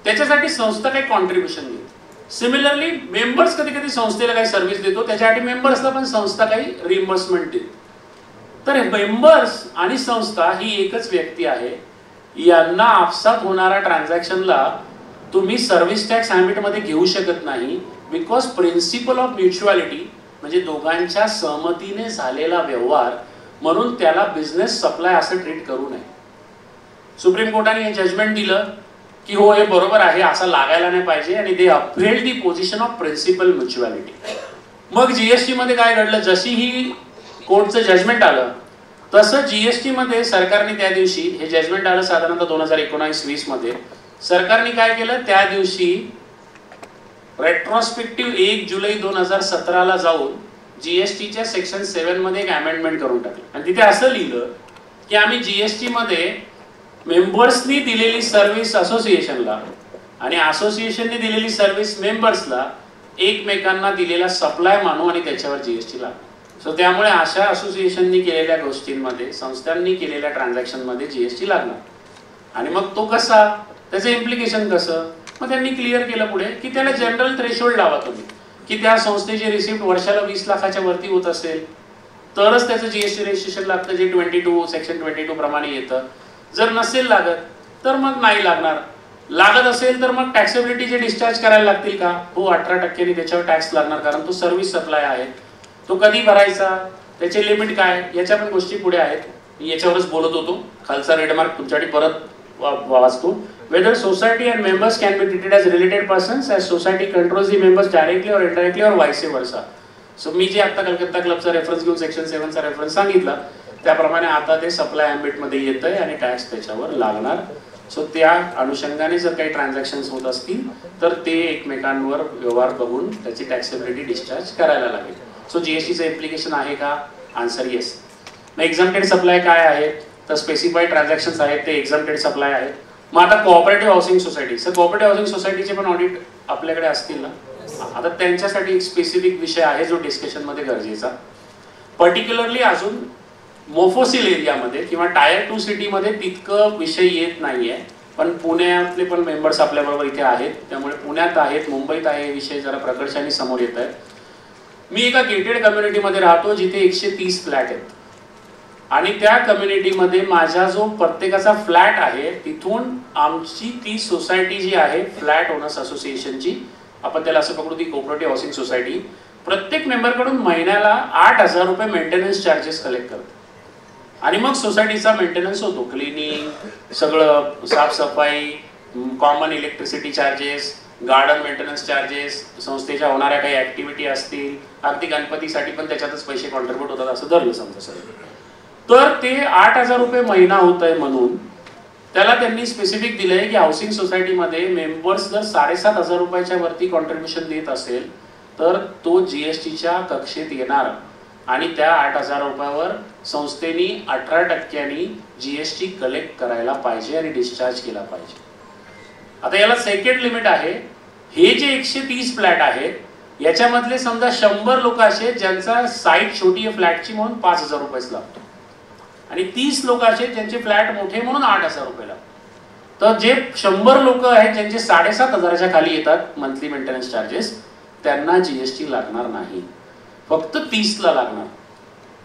Speaker 1: त्याच्यासाठी संस्था काही कॉन्ट्रीब्युशन देते. सिमिलरली मेंबर्स कधी कधी संस्थेला काही सर्व्हिस देतो, त्याच्यासाठी मेंबर्सला पण संस्था काही रिइंबर्समेंट देते. तर मेंबर्स आणि संस्था ही एकच व्यक्ती आहे. यांना आपसात होणाऱ्या ट्रान्झॅक्शनला तुम्ही सर्व्हिस टॅक्स हॅबिटमध्ये घेऊ शकत नाही, बिकॉज प्रिन्सिपल ऑफ म्युच्युअलिटी म्हणजे दोघांच्या सहमतीने झालेला व्यवहार, म्हणून त्याला बिझनेस सप्लाय असं ट्रीट करू नये. सुप्रीम कोर्टाने हे जजमेंट दिलं की हो हे बरोबर आहे, असं लागायला नाही पाहिजे, आणि they upheld the position of principle mutuality. मग जीएसटी मध्ये काय घडलं, जशी ही कोर्टचं जजमेंट आलं तसं जीएसटी मध्ये सरकारने त्या दिवशी, हे जजमेंट आलं साधारणतः 2019-20 मध्ये, सरकारने काय केलं त्या दिवशी रेट्रोस्पेक्टिव्ह 1 जुलै 2017 जाऊन जीएसटीच्या सेक्शन 7 मध्ये एक अमेंडमेंट करून टाकलं. आणि तिथे असं लिहिलं की आम्ही जीएसटी मध्ये मेंबर्सनी दिलेली सर्व्हिस असोसिएशनला आणि असोसिएशनने दिलेली सर्व्हिस मेंबर्सला एकमेकांना दिलेला सप्लाय मानू आणि त्याच्यावर जीएसटी लागू. सो त्यामुळे अशा असोसिएशननी केलेल्या गोष्टींमध्ये, संस्थांनी केलेल्या ट्रान्झॅक्शन मध्ये जीएसटी लागणार. आणि मग तो कसा, त्याचं इम्प्लिकेशन कसं, मग त्यांनी क्लिअर केलं पुढे की त्याला जनरल थ्रेशोल्ड लावा तुम्ही, की त्या संस्थेची रिसिप्ट वर्षाला 20 लाखाच्या वरती होत असेल तरच त्याचं जीएसटी रजिस्ट्रेशन लागतं, जे 22 सेक्शन 22 प्रमाणे येतं. जर नसेल लागत तर मग नाही लागणार. लागत असेल तर मग टॅक्सेबिलिटीचे डिस्चार्ज करायला लागतील का? हो, 18% त्याच्यावर टॅक्स लागणार, कारण तो सर्व्हिस सप्लाय आहे. तो कधी भरायचा, त्याचे लिमिट काय, याच्या पण गोष्टी पुढे आहेत. याच्यावरच बोलत होतो. खालचा रेडमार्क तुमच्यासाठी परत वाचतो. Whether society and members can be treated as related persons, as society controls the members directly or indirectly or vice versa. So मी जे आता कलकत्ता क्लबचा रेफरन्स घेऊन सेक्शन 7चा रेफरन्स सांगितला त्याप्रमाणे आता ते सप्लाय अँबिट मध्ये येतंय आणि टॅक्स त्याच्यावर लागणार. सो त्या अनुषंगाने जर काही ट्रान्झॅक्शन्स होत असतील तर ते एकमेकांवर व्यवहार बघून त्याची टॅक्सेबिलिटी डिस्चार्ज करायला लागेल. सो जीएसटीचं इम्प्लिकेशन आहे का? Answer yes. मग एक्झम्प्टेड सप्लाय काय आहेत? तर स्पेसिफाईड ट्रान्झॅक्शन्स आहेत ते एक्झम्प्टेड सप्लाय आहेत. मग आता cooperative housing society, sir cooperative housing सोसायटीचे पण ऑडिट आपल्याकडे असतील ना? आता त्यांच्यासाठी एक स्पेसिफिक विषय आहे जो डिस्कशन मध्ये गरजेचा. पर्टिक्युलरली अजून मोफोसिल एरियामध्ये किंवा टायर 2 सिटीमध्ये तितकं विषय येत नाहीये, पण पुण्यातले पण मेंबर्स आपल्याबरोबर इथे आहेत त्यामुळे पुण्यात आहेत, मुंबईत आहे, हे विषय जरा प्रकर्षाने समोर येत आहेत. मी एका गेटेड कम्युनिटीमध्ये राहतो जिथे 130 फ्लॅट आहेत आणि त्या कम्युनिटीमध्ये माझा जो प्रत्येकाचा फ्लॅट आहे तिथून आमची ती सोसायटी जी आहे फ्लॅट ओनर्स असोसिएशनची, आपण त्याला असं पकडू ती कोऑपरेटिव्ह हाऊसिंग सोसायटी, प्रत्येक मेंबरकडून महिन्याला 8,000 रुपये मेंटेनन्स चार्जेस कलेक्ट करते. आणि मग सोसायटीचा मेंटेनन्स होतो, क्लिनिंग, सगळं साफसफाई, common electricity charges, garden maintenance charges, संस्थेच्या होणाऱ्या काही ऍक्टिव्हिटी असतील, अगदी गणपतीसाठी पण त्याच्यातच पैसे कॉन्ट्रीब्यूट होतात असं धरलं समजा सर. तर ते 8,000 रुपये महिना होत आहे म्हणून त्याला त्यांनी स्पेसिफिक दिलंय की हाऊसिंग सोसायटीमध्ये मेंबर्स जर 7,500 रुपयाच्या वरती कॉन्ट्रीब्युशन देत असेल तर तो जीएसटीच्या कक्षेत येणार आणि त्या 8,000 रुपयावर संस्थेनी 18% जीएसटी कलेक्ट करायला पाहिजे आणि डिस्चार्ज केला पाहिजे. आता याला सेकंड लिमिट आहे. हे जे 130 फ्लॅट आहेत याच्यामधले समजा 100 लोक असे ज्यांचा साईट छोटी आहे फ्लॅटची म्हणून 5,000 रुपयेच लागतो आणि 30 लोक असे ज्यांचे फ्लॅट मोठे म्हणून 8,000 रुपये लागतात. तर जे 100 लोक आहेत ज्यांचे 7,500च्या खाली येतात मंथली मेंटेनन्स चार्जेस त्यांना जीएसटी लागणार नाही, फक्त 30ला लागणार.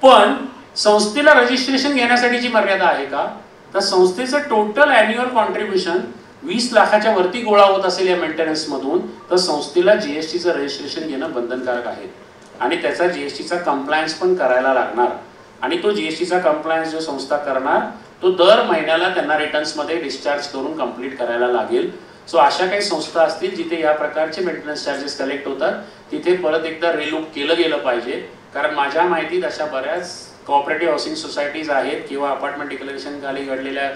Speaker 1: पण संस्थेला रजिस्ट्रेशन घेण्यासाठीची मर्यादा आहे का? तर संस्थेचं टोटल अॅन्युअल कॉन्ट्रीब्युशन 20 लाखाच्या वरती गोळा होत असेल या मेंटेनन्स मधून तर संस्थेला जीएसटीचं रजिस्ट्रेशन घेणं बंधनकारक आहे आणि त्याचा जीएसटीचा कंप्लायन्स पण करायला लागणार. आणि तो जीएसटीचा कंप्लायन्स जो संस्था करणार तो दर महिन्याला त्यांना रिटर्न्स मध्ये डिस्चार्ज करून कंप्लीट करायला लागेल. सो अशा काही संस्था असतील जिथे या प्रकारचे मेंटेनन्स चार्जेस कलेक्ट होतात तिथे परत एकदा रिलुक केलं गेलं पाहिजे. कारण माझ्या माहितीत अशा बऱ्याच कोऑपरेटिव्ह हाऊसिंग सोसायटीज आहेत किंवा अपार्टमेंट डिक्लेरेशन खाली घडलेल्या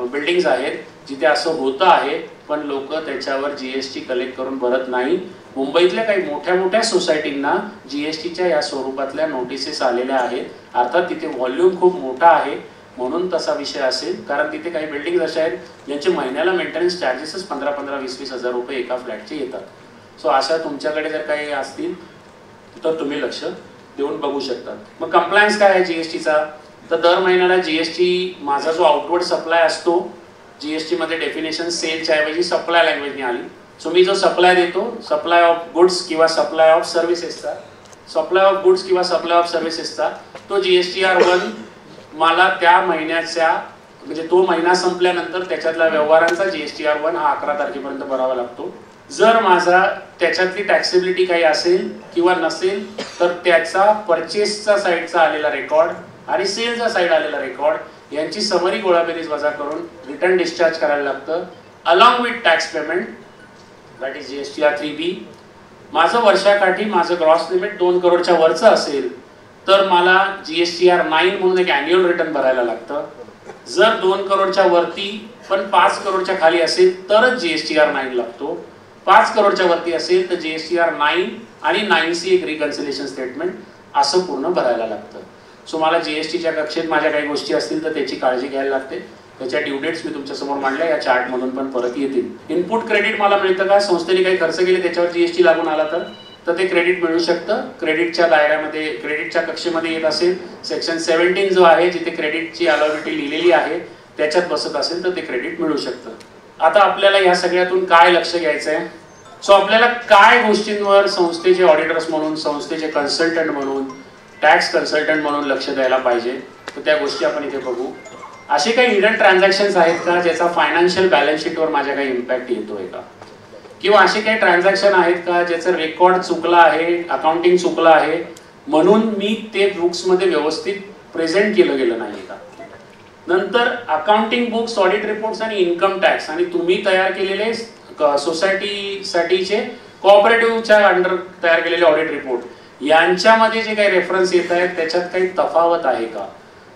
Speaker 1: बिल्डिंग्स आहेत जिथे असं होतं आहे पण लोक त्याच्यावर जीएसटी कलेक्ट करून भरत नाही. मुंबईतल्या काही मोठ्या मोठ्या सोसायटींना जीएसटीच्या या स्वरूपातल्या नोटिसेस आलेल्या आहेत. अर्थात तिथे व्हॉल्यूम खूप मोठा आहे म्हणून तसा विषय असेल, कारण तिथे काही बिल्डिंग अशा आहेत ज्यांचे महिन्याला मेंटेनन्स चार्जेसच 15,000, 20,000 रुपये एका फ्लॅटचे येतात. सो अशा तुमच्याकडे जर काही असतील तर तुम्ही लक्ष देऊन बघू शकता. मग कंप्लायन्स काय आहे जीएसटीचा? तर दर महिन्याला जीएसटी माझा जो आउटवर्ड सप्लाय असतो, जीएसटी मध्ये डेफिनेशन सेलच्या ऐवजी सप्लाय लँग्वेजने आली. सो मी जो सप्लाय देतो सप्लाय ऑफ गुड्स किंवा सप्लाय ऑफ सर्व्हिसेसचा, सप्लाय ऑफ गुड्स किंवा सप्लाय ऑफ सर्व्हिसेसचा तो GSTR1 मला त्या महिन्याच्या म्हणजे तो महिना संपल्यानंतर त्याच्यातल्या व्यवहारांचा GSTR1 हा 11 तारखेपर्यंत भरावा लागतो. जर माझा त्याच्यातली टॅक्सेबिलिटी काही असेल किंवा नसेल तर त्याचा परचेसचा साईडचा आलेला रेकॉर्ड आणि सेलचा साईड आलेला रेकॉर्ड यांची समरी गोळाबेरीज वजा करून रिटर्न डिस्चार्ज करायला लागतं along with tax payment, that is GSTR3B. माझं वर्षाकाठी माझं ग्रॉस लिमिट 2 करोडच्या वरचं असेल तर मला GSTR9 म्हणून एक अॅन्युअल रिटर्न भरायला लागतं. जर 2 करोडच्या वरती पण 5 करोडच्या खाली असेल तरच GSTR9 लागतो. 5 करोडच्या वरती असेल तर GSTR9 आणि 9C एक रिकन्सिलेशन स्टेटमेंट असं पूर्ण भरायला लागतं. सो मला जीएसटीच्या कक्षेत माझ्या काही गोष्टी असतील तर त्याची काळजी घ्यायला लागते. त्याच्या ड्यू डेट्स मी तुमच्या समोर मांडल्या, या चार्ट मधून पण परत येतील. इनपुट क्रेडिट मला मिळतं का? संस्थेने काही खर्च केले त्याच्यावर जीएसटी लागून आला तर ते क्रेडिट मिळू शकतं. क्रेडिटच्या दायऱ्यामध्ये क्रेडिटच्या कक्षेमध्ये येत असेल सेक्शन 17 जो आहे जिथे क्रेडिटची अलाउबिलिटी लिहिलेली आहे त्याच्यात बसत असेल तर ते क्रेडिट मिळू शकतं. आता आपल्याला या सगळ्यातून काय लक्ष घ्यायचं आहे? सो आपल्याला काय गोष्टींवर संस्थेचे ऑडिटर्स म्हणून, संस्थेचे कन्सल्टंट म्हणून, टॅक्स कन्सल्टंट म्हणून लक्ष द्यायला पाहिजे तर त्या गोष्टी आपण इथे बघू. असे काही हिडन ट्रान्झॅक्शन्स आहेत का ज्याचा फायनान्शियल बॅलन्स शीटवर माझ्या काही इम्पॅक्ट येतोय का? किंवा असे काही ट्रान्झॅक्शन आहेत का ज्याचं रेकॉर्ड चुकला आहे, अकाउंटिंग चुकलं आहे म्हणून मी ते बुक्स मध्ये व्यवस्थित प्रेझेंट केलं गेलं नाही का? नंतर अकाउंटिंग बुक्स, ऑडिट रिपोर्ट्स आणि इन्कम टॅक्स आणि तुम्ही तयार केलेले सोसायटीसाठीचे कोऑपरेटिव्हच्या अंडर तयार केलेले ऑडिट रिपोर्ट यांच्यामध्ये जे काही रेफरन्स येत आहेत त्याच्यात काही तफावत आहे का?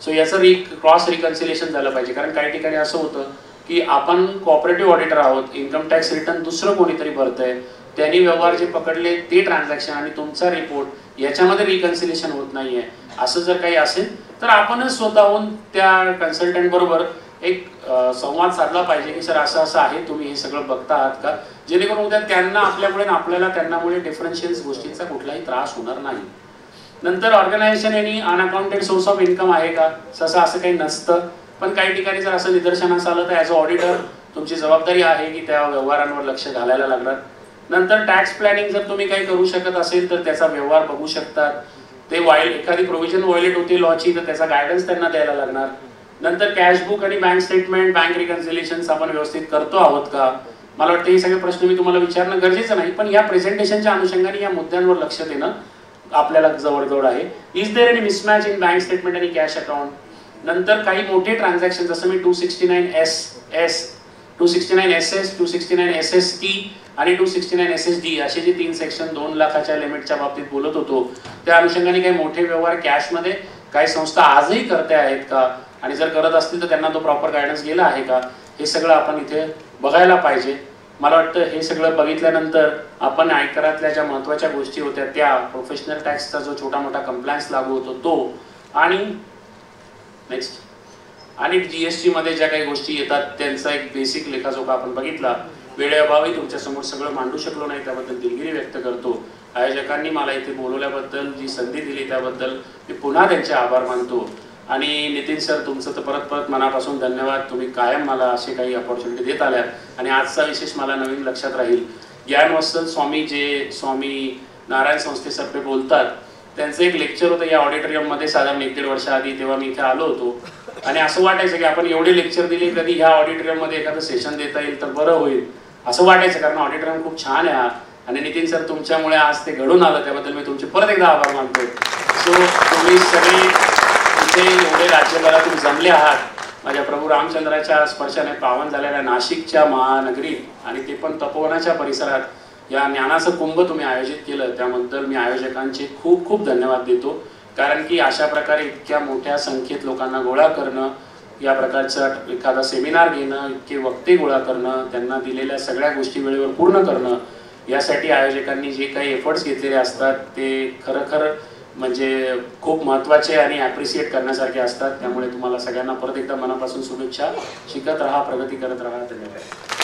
Speaker 1: सो याचं क्रॉस रिकन्सिलेशन झालं पाहिजे. कारण काही ठिकाणी असं होतं की आपण कोऑपरेटिव्ह ऑडिटर आहोत, इन्कम टॅक्स रिटर्न दुसरं कोणीतरी भरतंय, त्यांनी व्यवहार जे पकडले ते ट्रान्झॅक्शन आणि तुमचा रिपोर्ट याच्यामध्ये रिकन्सिलेशन होत नाहीये. असं जर काही असेल तर आपणच स्वतःहून त्या कन्सल्टंट बरोबर एक संवाद साधला पाहिजे की सर असं असं आहे, तुम्ही हे सगळं बघता आहात का, जेणेकरून उद्या त्यांना आपल्यामुळे आपल्याला त्यांनामुळे डिफरन्शियल गोष्टींचा कुठलाही त्रास होणार नाही. नंतर ऑर्गनायझेशन यांनी अनअकाउंटेड सोर्स ऑफ इन्कम आहे का, सहसा असं काही नसतं. पण काही ठिकाणी जर असं निदर्शनास आलं तर ॲज अ ऑडिटर तुमची जबाबदारी आहे की त्या व्यवहारांवर लक्ष घालायला लागणार. नंतर टॅक्स प्लॅनिंग जर तुम्ही काही करू शकत असेल तर त्याचा व्यवहार बघू शकतात. ते एखादी प्रोव्हिजन व्हायोलेट होती लॉची तर त्याचा गायडन्स त्यांना द्यायला लागणार. नंतर कॅशबुक आणि बँक स्टेटमेंट, बँक रिकन्सिलेशन आपण व्यवस्थित करतो आहोत का. मला वाटतं हे सगळे प्रश्न मी तुम्हाला विचारणं गरजेचं नाही, पण या प्रेझेंटेशनच्या अनुषंगाने या मुद्द्यांवर लक्ष देणं आपल्याला जवळजवळ आहे. Is there any mismatch in bank statement आणि कॅश अकाउंट. नंतर काही मोठे ट्रान्झॅक्शन जसं मी 269SS, 269SS, 269SST आणि 269SSD असे जे 3 सेक्शन 2 लाखाच्या लिमिटच्या बाबतीत बोलत होतो, त्या अनुषंगाने काही मोठे व्यवहार कॅशमध्ये काही संस्था आजही करते आहेत का, आणि जर करत असतील तर त्यांना तो प्रॉपर गायडन्स गेला आहे का, हे सगळं आपण इथे बघायला पाहिजे. मला वाटतं हे सगळं बघितल्यानंतर आपण आयकरातल्या ज्या महत्त्वाच्या गोष्टी होत्या त्या, प्रोफेशनल टॅक्सचा जो छोटा मोठा कंप्लायन्स लागू होतो तो, आणि नेक्स्ट आणि जीएसटी मध्ये ज्या काही गोष्टी येतात त्यांचा एक बेसिक लेखाजोखा आपण बघितला. वेळेअभावी तुमच्यासमोर सगळं मांडू शकलो नाही त्याबद्दल दिलगिरी व्यक्त करतो. आयोजकांनी मला इथे बोलवल्याबद्दल, जी संधी दिली त्याबद्दल मी पुन्हा त्यांचे आभार मानतो. आणि नितीन सर तुमचं तर परत परत मनापासून धन्यवाद. तुम्ही कायम मला असे काही अपॉर्च्युनिटी देत आल्यात. आणि आजचा विशेष मला नवीन लक्षात राहील, ज्ञानवत्सल स्वामी जे स्वामी नारायण संस्थेतर्फे बोलतात त्यांचं एक लेक्चर होतं या ऑडिटोरियममध्ये साधारण 1-1.5 वर्ष आधी. तेव्हा मी इथे आलो होतो आणि असं वाटायचं की आपण एवढे लेक्चर दिले, कधी ह्या ऑडिटोरियममध्ये एखादं सेशन देता येईल तर बरं होईल असं वाटायचं, कारण ऑडिटोरियम खूप छान आहे. आणि नितीन सर तुमच्यामुळे आज ते घडून आलं, त्याबद्दल मी तुमचे परत एकदा आभार मानतो. सो तुम्ही सगळे इथे एवढे राज्यभरातून जमले आहात माझ्या प्रभू रामचंद्राच्या स्पर्शाने पावन झालेल्या नाशिकच्या महानगरीत, आणि ते पण तपोवनाच्या परिसरात या ज्ञानाचं कुंभ तुम्ही आयोजित केलं, त्याबद्दल मी आयोजकांचे खूप खूप धन्यवाद देतो. कारण की अशा प्रकारे इतक्या मोठ्या संख्येत लोकांना गोळा करणं, या प्रकारचा एखादा सेमिनार घेणं, इतके वक्ते गोळा करणं, त्यांना दिलेल्या सगळ्या गोष्टी वेळेवर पूर्ण करणं, यासाठी आयोजकांनी जे काही एफर्ट्स घेतलेले असतात ते खरं म्हणजे खूप महत्त्वाचे आणि ॲप्रिशिएट करण्यासारखे असतात. त्यामुळे तुम्हाला सगळ्यांना परत एकदा मनापासून शुभेच्छा. शिकत राहा, प्रगती करत राहा. धन्यवाद.